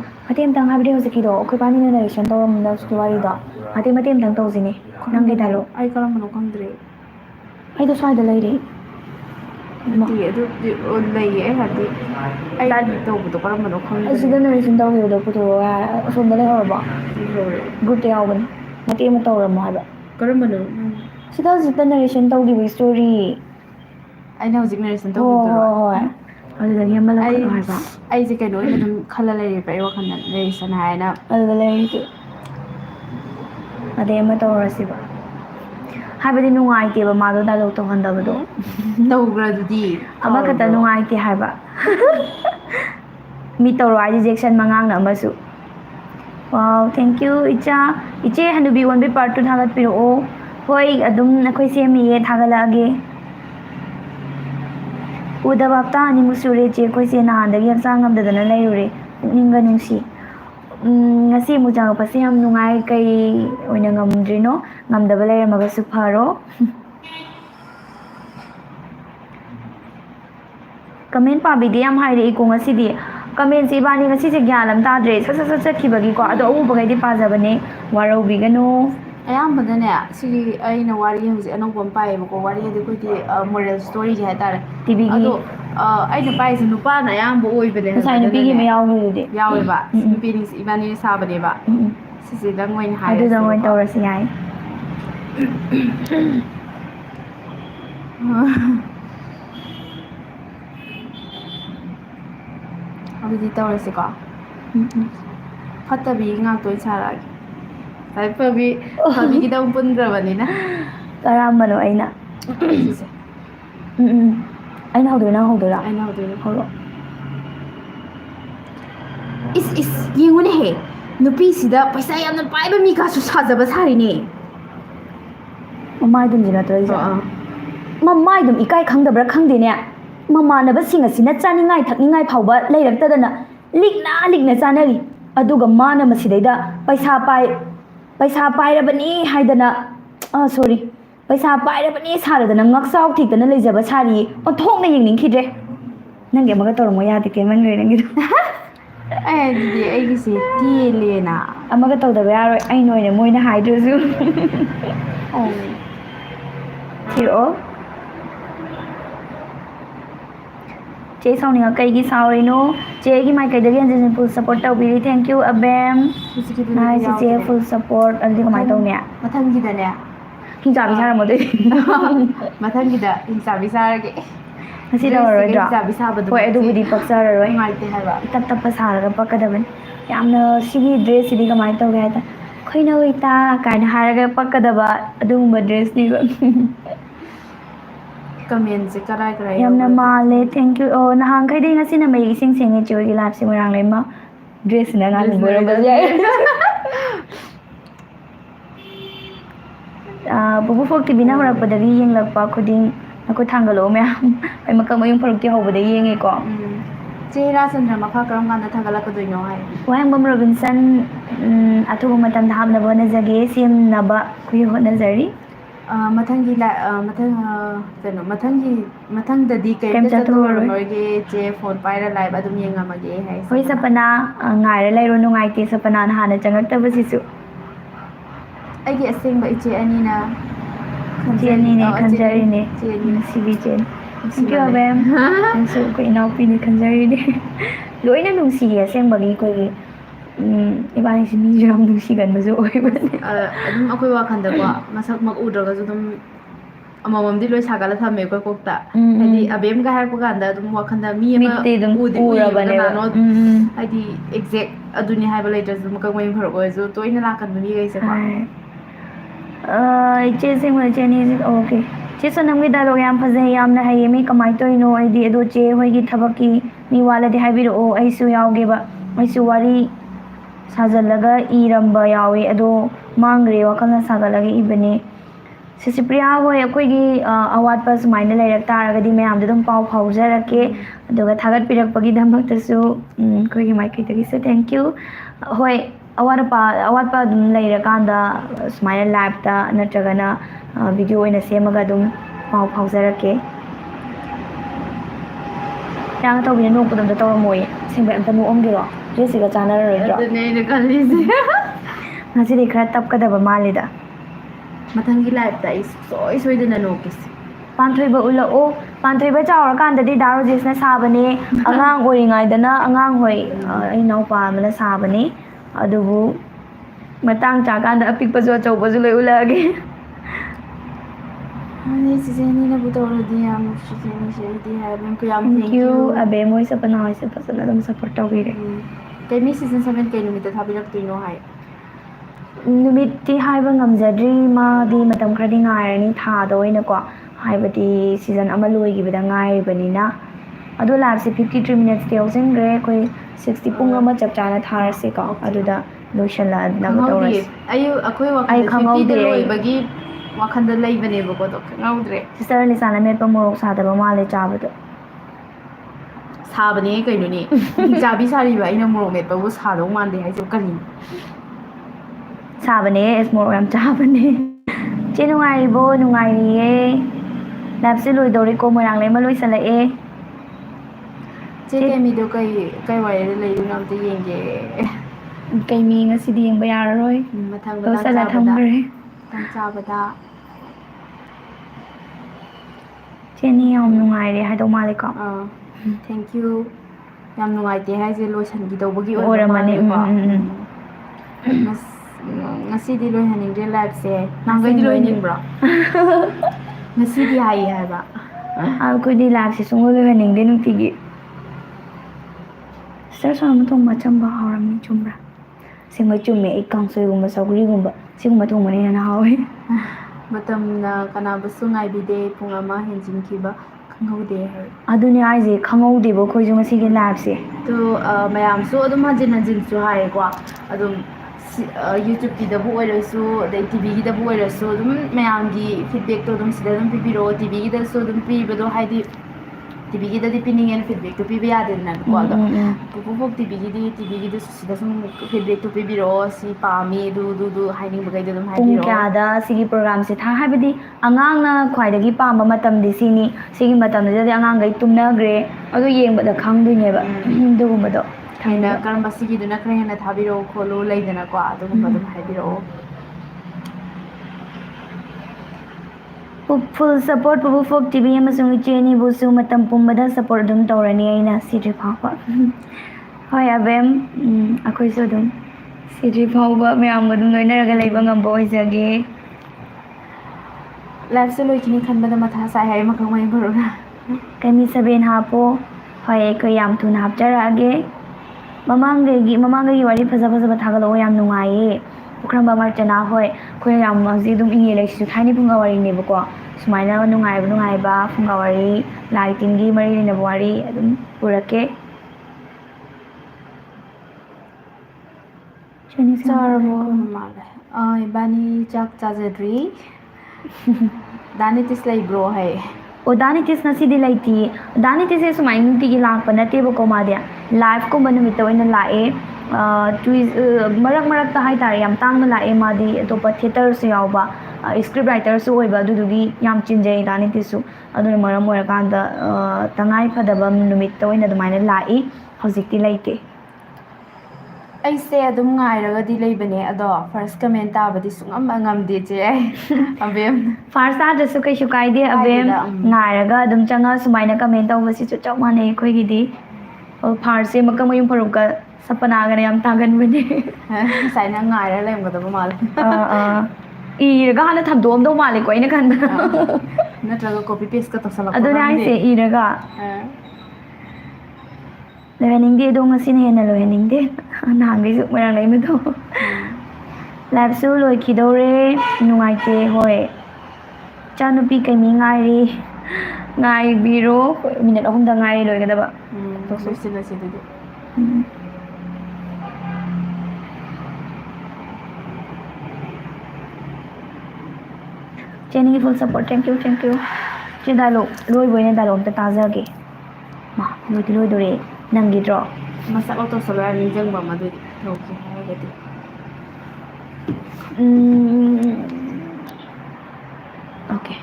tang habde ho siki do khoi pani na narration to na story do matem tang to jini nang ge dalo ai kalam no khondre ai do sai da lai re di adu lai ai hadi ai to bu to kalam no khondre ai su da narration to ge do puto so da lai ho ba good day awan matem to ram ha ba kalam no sida da narration to gi story ai na hojik narration to bu to hoi adda gi amala ko ha ba ai je kai no ina dum khala lai re pai wa khan narration ha na adda lai ki ade ma to rasiba habadi nungai te ba ma do da lo to handa ba do tawgra dudi ama kata nungai te ha ba mi to rai rejection mangang na masu wow thank you iche hanubi one by part 2 thagat piro o hoi adum nakhoi semi ye thagala age uda bapta ani musure che koi se na da gi sang ngam da na lai re ninga nungsi ngasi mu jang pasi ham nungai kai oina ngamdri no ngamdaba lai ma su pharo comment pa bi am hai re ko ngasi di comment si bani ngasi se gyalam ta dre sa khibagi ko ado u bagai di pa jabane waro bigano ayambadane sigi aina wari hausi anobam pai ko wari hadi ko di moral story ji haitare tv gi ado aina pai se nupa na ayamba oi bele sai nu bi gi me yaw lu de yawe ba nupi ni ibani sabane ba sisi dang wain hai adu dang wain tawrasi yai abidi tawrasi ko phatabi ngak toy saragi ai pabi kita pundra bani na karamano aina aina hodona aina hodona holo is yengune he nupi sida paisa yamna paiba mi ka su sajaba sari ne mamai dum jina trai ja mamai dum ikai khangdabra khangde ne mamanaba sing asina chaningai thakningai phauba leirakta likna chanari aduga mana masidaida paisa pairabani haidana sorry paisa pairabani saradana ngaksau thikdana leijaba sari onthokna yengningkhidre nange amaga tormo yade ke man rengi ai di ai gi se ti lena amaga tawdaba yaroi ai noine moina haidrusu oh tiro che sawninga kaigi sawrino che gi mai kai dagi anjin full support tawbiri thank you abem nice che full support aldi kamai tawne mathang gi da ne hinja bi sara modai mathang gi da hinja bi sara ge ngasi tawroi dra hinja bi saba du hoi adu budi paksara roi ngai te haba tap tap pasara pakadaben yamna sigi dress idi kamai tawge ta khoina hoita kaina haraga pakadaba adumba dress ni ba comment se karai karai yamna male thank you oh nahang khai dei ngasi na mai sing sing e choi lab se morang le ma dress na ngal bora ba jai bubu fok ti bina horak padagi yeng lakpa khuding aku thangalo me ai makam ayung phorok ti hoba de yeng e ko che ra sandra makha karam ganda thagala ko doino hai wang bam robinson athu matam dham na bona jage sim na ba kui ho nazari mathang kano mathang da di kai ta to ge che phone paira live adum yenga mage hai hoi sapana ngai ra lairo nu ngai te sapana na hana changak ta basisu ai ge aseng ba iche ani na che ni ne khanjari ne sibi chen thank you abem so ko inau pi ne khanjari ne loina nung si aseng bagi ko ibani si mi jam nung si gan bazo oi ba adum akoi wa khanda ko masak mak udraga ju dum amamam di loi sagala thame ko kokta hadi abem ga har ko ganda dum wa khanda mi ama udi ura bane hadi exact aduni haiba later dum ka mai pharo ko ju toina la kan mi gai se ko che sing ma che ni okay che sonam gi dialogue yam phase yamna haye mi kamai toino ai di ado che hoi gi thabaki mi wala de haibiro o ai su yauge ba ai su wari sajalaga iramba yawe ado mangre wakana sagalaga ibane sisipriya hoi akoi gi awat pas maina lairak taragadi mayam dum pau phaujarake aduga thagat pirakpagi damak tasu koi gi mai kitagi se thank you hoi awat pa dum lairakanda smaina live ta natragana video ina semaga dum pau phaujarake yang tawbina nok pudam da tawramoi singba amta no omgiro jessica chana roidro adune ne kalise ngasi de khara tap kadaba malida mathang gi live ta is soi dena nokis panthoi ba ula o panthoi ba chawra kan da di daro jesna sabane angang ori ngai dana angang hoi ai nau pa mala sabane adubu matang cha kan da apik pa jo chau ba ju loi ula ge ani siseni na butoro di am siseni se di ha men ko yam thank you abe moi sapana hoi se pasana dum support tawire kai mi season 7 kai numita thabirak tuino hai numit ti haiba ngamjadri ma di matam khadi ngairani tha da oina ko haibati season ama loi gi bida ngai banina adu lab se 53 minutes te osing gre koi 60 pung ama chap chana thar se ko aduda lotion la na go toras ayu akoi wa 50 de loi bagi wakhanda leibane bako to ngaudre sister ni sana met pa morok sa da ba male chabado sabane kaino ni jabi sari ba ina morok met ba bu sa do mande hai so kani sabane es morok yam chabane che nungai bo nungai ri lab se loi dori ko morang le ma loi sala e che kai mi do kai wai le lu nam te yenge kai mi ngasi di yeng ba yaroi mathang ba sala thamre tang chabada che ni yam nungai ri hai do male ko thank you yam nungai te hai je lotion gi do bagi ora mane ngasi di loi haning de live se nangai di loi ning bra ngasi di hai ba ko di live se sung loi haning de nung tigi sir sa thong ma cham ba haram ni chumbra sing ma chumme ikang soi gum saugri gum ba sing ma thong mane na hawi matam na kana basungai bide pungama henjin ki ba ꯈꯪꯍꯧꯗꯦ ꯍꯣꯏ ꯑꯗꯨꯅꯦ ꯍꯥꯏꯁꯦ ꯈꯪꯍꯧꯗꯦꯕ ꯑꯩꯈꯣꯏꯁꯨ ꯉꯁꯤꯒꯤ ꯂꯥꯏꯚꯁꯦ ꯑꯗꯣ ꯃꯌꯥꯝꯁꯨ ꯑꯗꯨꯝ ꯍꯟꯖꯤꯟ ꯍꯟꯖꯤꯟꯁꯨ ꯍꯥꯏꯌꯦꯀꯣ ꯑꯗꯨꯝ ꯌꯨꯇ꯭ꯌꯨꯕꯀꯤꯗꯕꯨ ꯑꯣꯏꯔꯁꯨ ꯑꯗꯩ ꯇꯤꯚꯤꯒꯤꯗꯕꯨ ꯑꯣꯏꯔꯁꯨ ꯑꯗꯨꯝ ꯃꯌꯥꯝꯒꯤ ꯐꯤꯗꯕꯦꯛꯇꯣ ꯑꯗꯨꯝ ꯁꯤꯗ ꯑꯗꯨꯝ ꯄꯤꯕꯤꯔꯛꯑꯣ ꯇꯤꯚꯤꯒꯤꯗꯁꯨ ꯑꯗꯨꯝ ꯄꯤꯕꯗꯣ ꯍꯥꯏꯗꯤ ꯇꯤꯚꯤꯒꯤꯗꯗꯤ ꯄꯤꯅꯤꯡꯉꯦꯅ ꯐꯤꯗꯕꯦꯛꯇꯣ ꯄꯤꯕ ꯌꯥꯗꯦꯗꯅꯀꯣ ꯑꯗꯣ ꯄꯨꯄꯨꯕꯣꯛ ꯇꯤꯚꯤꯒꯤꯗꯁꯨ ꯁꯤꯗ ꯁꯨꯝ ꯐꯤꯗꯕꯦꯛꯇꯣ ꯄꯤꯕꯤꯔꯛꯑꯣ ꯁꯤ ꯄꯥꯝꯃꯤ ꯑꯗꯨ ꯍꯥꯏꯅꯤꯡꯕꯈꯩꯗꯣ ꯑꯗꯨꯝ ꯄꯨꯡ ꯍꯥꯏꯕꯤꯔꯛꯑꯣ ꯀꯌꯥꯗ ꯁꯤꯒꯤ ꯄ꯭ꯔꯣꯒ꯭ꯔꯥꯝꯁꯦ ꯍꯥꯏꯕꯗꯤ ꯑꯉꯥꯡꯅ ꯈ꯭ꯋꯥꯏꯗꯒꯤ ꯄꯥꯝꯕ ꯃꯇꯝꯗꯤ ꯁꯤꯅꯤ ꯁꯤꯒꯤ ꯃꯇꯝꯁꯤꯗꯗꯤ ꯑꯉꯥꯡꯈꯩ ꯇꯨꯝꯅꯈ꯭ꯔꯦ ꯑꯗꯨ ꯌꯦꯡꯕꯗ ꯈꯪꯗꯣꯏꯅꯦꯕ ꯑꯗꯨꯒꯨꯝꯕꯗꯣ ꯍꯦꯟꯅ ꯀꯔꯝꯕ ꯁꯤꯒꯤꯗꯨꯅ ꯈꯔ ꯍꯦꯟꯅ ꯊꯥꯕꯤꯔꯛꯑꯣ ꯈꯣꯠꯂꯨ ꯂꯩꯗꯅꯀꯣ ꯑꯗꯨꯒꯨꯝꯕ ꯑꯗꯨꯝ ꯍꯥꯏꯕꯤꯔꯛꯑꯣ ꯐꯨꯜ ꯁꯞꯄꯣꯔꯠ ꯄꯨꯄꯨꯐꯣꯛ ꯇꯤꯚꯤ ꯑꯃꯁꯨꯡ ꯏꯆꯦꯅꯤꯕꯨꯁꯨ ꯃꯇꯝ ꯄꯨꯝꯕꯗ ꯁꯞꯄꯣꯔꯠ ꯑꯗꯨꯝ ꯇꯧꯔꯅꯤ ꯑꯩꯅ ꯁꯤꯗ꯭ꯔꯤ ꯐꯥꯎꯕ ꯍꯣꯏ ꯑꯕꯦꯝ ꯑꯩꯈꯣꯏꯁꯨ ꯑꯗꯨꯝ ꯁꯤꯗ꯭ꯔꯤ ꯐꯥꯎꯕ ꯃꯌꯥꯝꯒ ꯑꯗꯨꯝ ꯂꯣꯏꯅꯔꯒ ꯂꯩꯕ ꯉꯝꯕ ꯑꯣꯏꯖꯒꯦ ꯂꯥꯏꯐꯁꯦ ꯂꯣꯏꯈꯤꯅꯤ ꯈꯟꯕꯗ ꯃꯊꯥ ꯁꯥꯏ ꯍꯥꯏ ꯃꯈꯪ ꯃꯌꯨꯝ ꯄꯨꯔꯒ ꯀꯃꯤ 7 ꯍꯥꯞꯄꯣ ꯍꯣꯏ ꯑꯩꯈꯣꯏ ꯌꯥꯝ ꯊꯨꯅ ꯍꯥꯞꯆꯔꯛꯑꯒꯦ ꯃꯃꯥꯡꯒꯤ ꯋꯥꯔꯤ ꯐꯖꯕ ꯊꯥꯒꯠꯂꯛꯑꯣ ꯌꯥꯝ ꯅꯨꯡꯉꯥꯏꯌꯦ ꯄꯨꯈ꯭ꯔꯝꯕ ꯃꯥꯔꯇꯅꯥ ꯍꯣꯏ ꯑꯩꯈꯣꯏ ꯌꯥꯝ ꯍꯧꯖꯤꯛ ꯑꯗꯨꯝ ꯏꯪꯉꯦ ꯂꯩꯁꯤꯁꯨ ꯊꯥꯏꯅ ꯐꯨꯡꯒꯥ ꯋꯥꯔꯤꯅꯦꯕꯀꯣ ꯁꯨꯃꯥꯏꯅ ꯅꯨꯡꯉꯥꯏꯕ ꯐꯨꯡꯒꯥ ꯋꯥꯔꯤ ꯂꯥꯏ ꯇꯤꯟꯒꯤ ꯃꯔꯤ ꯂꯩꯅꯕ ꯋꯥꯔꯤ ꯑꯗꯨꯝ ꯄꯨꯔꯛꯀꯦ ꯆꯥꯔꯕꯣ ꯃꯥꯜꯂꯦ ꯏꯕꯥꯅꯤ ꯆꯥꯛ ꯆꯥꯖꯗ꯭ꯔꯤ ꯗꯥꯅꯤꯇꯤꯁ ꯂꯩꯕ꯭ꯔꯣ ꯍꯥꯏ ꯑꯣ ꯗꯥꯅꯤꯇꯤꯁ ꯉꯁꯤꯗꯤ ꯂꯩꯇꯤꯌꯦ ꯗꯥꯅꯤꯇꯤꯁꯁꯦ ꯁꯨꯃꯥꯏꯅ ꯅꯨꯡꯇꯤꯒꯤ ꯂꯥꯛꯄ ꯅꯠꯇꯦꯕꯀꯣ ꯃꯥꯗꯤ ꯂꯥꯏꯐꯀꯨꯝꯕ ꯅꯨꯃꯤꯠꯇ ꯑꯣꯏꯅ ꯂꯥꯛꯑꯦ ꯃꯔꯛꯇ ꯍꯥꯏꯇꯥꯔꯦ ꯌꯥꯝ ꯇꯥꯡꯅ ꯂꯥꯛꯑꯦ ꯃꯥꯗꯤ ꯑꯇꯣꯞꯄ ꯊꯤꯌꯦꯇꯔꯁꯨ ꯌꯥꯎꯕ ꯁ꯭ꯀ꯭ꯔꯤꯞ ꯔꯥꯏꯇꯔꯁꯨ ꯑꯣꯏꯕ ꯑꯗꯨꯗꯨꯒꯤ ꯌꯥꯝ ꯆꯤꯟꯖꯩ ꯗꯥꯅꯤꯇꯤꯁꯁꯨ ꯑꯗꯨꯅ ꯃꯔꯝ ꯑꯣꯏꯔꯀꯥꯟꯗ ꯇꯉꯥꯏ ꯐꯗꯕ ꯅꯨꯃꯤꯠꯇ ꯑꯣꯏꯅ ꯑꯗꯨꯃꯥꯏꯅ ꯂꯥꯛꯏ ꯍꯧꯖꯤꯛꯇꯤ ꯂꯩꯇꯦ ꯑꯩꯁꯦ ꯑꯗꯨꯝ ꯉꯥꯏꯔꯒꯗꯤ ꯂꯩꯕꯅꯦ ꯑꯗꯣ ꯐꯥꯔꯁ ꯀꯃꯦꯟ ꯇꯥꯕꯗꯤ ꯁꯨꯡꯉꯝ ꯉꯝꯗꯦ ꯆꯦ ꯑꯕꯦꯝ ꯐꯥꯔꯁ ꯇꯥꯗ꯭ꯔꯁꯨ ꯀꯩꯁꯨ ꯀꯥꯏꯗꯦ ꯑꯕꯦꯝ ꯀꯥꯏꯗꯦꯗ ꯉꯥꯏꯔꯒ ꯑꯗꯨꯝ ꯆꯪꯉꯒ ꯁꯨꯃꯥꯏꯅ ꯀꯃꯦꯟ ꯇꯧꯕꯁꯤꯁꯨ ꯆꯞ ꯃꯥꯟꯅꯩ ꯑꯩꯈꯣꯏꯒꯤꯗꯤ ꯐꯥꯔꯁꯁꯦ ꯃꯀꯪ ꯃꯌꯨꯝ ꯐꯔꯨꯛꯀ ꯁꯄꯅꯥꯒꯅ ꯌꯥꯝ ꯇꯥꯒꯟꯕꯅꯦ ꯉꯁꯥꯏꯅ ꯉꯥꯏꯔ ꯂꯩꯔꯝꯒꯗꯕ ꯃꯥꯜꯂꯦ ꯏꯔꯒ ꯍꯥꯟꯅ ꯊꯝꯗꯣꯛꯑꯝꯗꯧ ꯃꯥꯜꯂꯦꯀꯣ ꯑꯩꯅ ꯈꯟꯕꯗ ꯅꯠꯇ꯭ꯔꯒ ꯀꯣꯄꯤ ꯄꯦꯁꯀ ꯇꯧꯁꯜꯂꯛꯄ ꯑꯗꯨꯅꯦ ꯈꯪꯗꯦ ꯍꯥꯏꯁꯦ ꯏꯔꯒ ꯂꯣꯏꯍꯟꯅꯤꯡꯗꯦ ꯑꯗꯣ ꯉꯁꯤꯅ ꯍꯦꯟꯅ ꯂꯣꯏꯍꯟꯅꯤꯡꯗꯦ ꯅꯍꯥꯟꯈꯩꯁꯨ ꯃꯣꯏꯔꯥꯡ ꯂꯩꯕꯗꯣ ꯂꯥꯏꯐꯁꯨ ꯂꯣꯏꯈꯤꯗꯧꯔꯦ ꯅꯨꯡꯉꯥꯏꯇꯦ ꯍꯣꯏ ꯏꯆꯥꯅꯨꯄꯤ ꯀꯩꯃꯤ ꯉꯥꯏꯕꯤꯔꯣ ꯃꯤꯅꯠ 3ꯗ ꯉꯥꯏꯔꯤ ꯂꯣꯏꯒꯗꯕ ꯂꯣꯏꯁꯤꯜꯂꯁꯤ ꯑꯗꯨꯗꯤ ꯆꯦꯅꯤꯒꯤ ꯐꯨꯜ ꯁꯞꯄꯣꯔꯠ ꯊꯦꯡꯛ ꯌꯨ ꯆꯦ ꯗꯥꯏꯂꯣꯛ ꯂꯣꯏꯕꯣꯏꯅ ꯗꯥꯏꯂꯣꯛ ꯑꯝꯇ ꯇꯥꯖꯒꯦ ꯂꯣꯏꯗꯣꯔꯦ ꯅꯪꯒꯤꯗ꯭ꯔꯣ ꯃꯁꯛ ꯂꯧ ꯇꯧꯁꯜꯂꯣ ꯌꯥꯔ ꯅꯤꯡꯁꯤꯡꯕ ꯑꯃ ꯑꯗꯨꯗꯤ ꯂꯧꯒꯦ ꯍꯥꯏꯔꯒꯗꯤ ꯑꯣꯀꯦ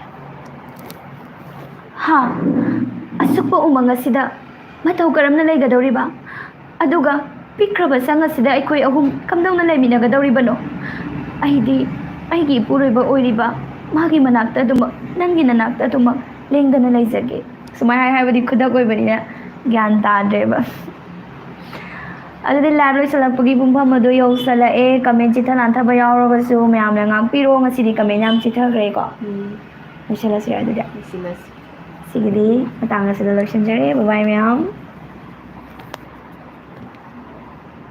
ꯑꯁꯨꯛꯄ ꯎꯃꯪ ꯑꯁꯤꯗ ꯃꯇꯧ ꯀꯔꯝꯅ ꯂꯩꯒꯗꯧꯔꯤꯕ ꯑꯗꯨꯒ ꯄꯤꯛꯈ꯭ꯔꯕ ꯁꯪ ꯑꯁꯤꯗ ꯑꯩꯈꯣꯏ ꯑꯍꯨꯝ ꯀꯝꯗꯧꯅ ꯂꯩꯃꯤꯟꯅꯒꯗꯧꯔꯤꯕꯅꯣ ꯑꯩꯗꯤ ꯑꯩꯒꯤ ꯏꯄꯨꯔꯣꯏꯕ ꯑꯣꯏꯔꯤꯕ ꯃꯥꯒꯤ ꯃꯅꯥꯛꯇ ꯑꯗꯨꯃꯛ ꯅꯪꯒꯤ ꯅꯅꯥꯛꯇ ꯑꯗꯨꯃꯛ ꯂꯦꯡꯗꯅ ꯂꯩꯖꯒꯦ ꯁꯨꯃꯥꯏꯅ ꯍꯥꯏꯕꯗꯤ ꯈꯨꯗꯛ ꯑꯣꯏꯕꯅꯤꯅ ꯒ꯭ꯌꯥꯟ ꯇꯥꯗ꯭ꯔꯦꯕ ꯑꯗꯨꯗꯤ ꯂꯥꯏꯚ ꯂꯣꯏꯁꯤꯜꯂꯛꯄꯒꯤ ꯄꯨꯡꯐꯝ ꯑꯗꯨ ꯌꯧꯁꯜꯂꯛꯑꯦ ꯀꯃꯦꯟ ꯆꯤꯊ ꯅꯥꯟꯊꯕ ꯌꯥꯎꯔꯒꯁꯨ ꯃꯌꯥꯝꯅ ꯉꯥꯛꯄꯤꯔꯣ ꯉꯁꯤꯗꯤ ꯀꯃꯦꯟ ꯌꯥꯝ ꯆꯤꯊꯈ꯭ꯔꯦꯀꯣ ꯂꯣꯏꯁꯤꯜꯂꯁꯤꯔ ꯑꯗꯨꯗꯤ ꯂꯣꯏꯁꯤꯜꯂꯁꯤ ꯁꯤꯒꯤꯗꯤ ꯃꯇꯥꯡ ꯑꯁꯤꯗ ꯂꯣꯏꯁꯤꯟꯖꯔꯦ ꯕꯥꯏ ꯃꯌꯥꯝ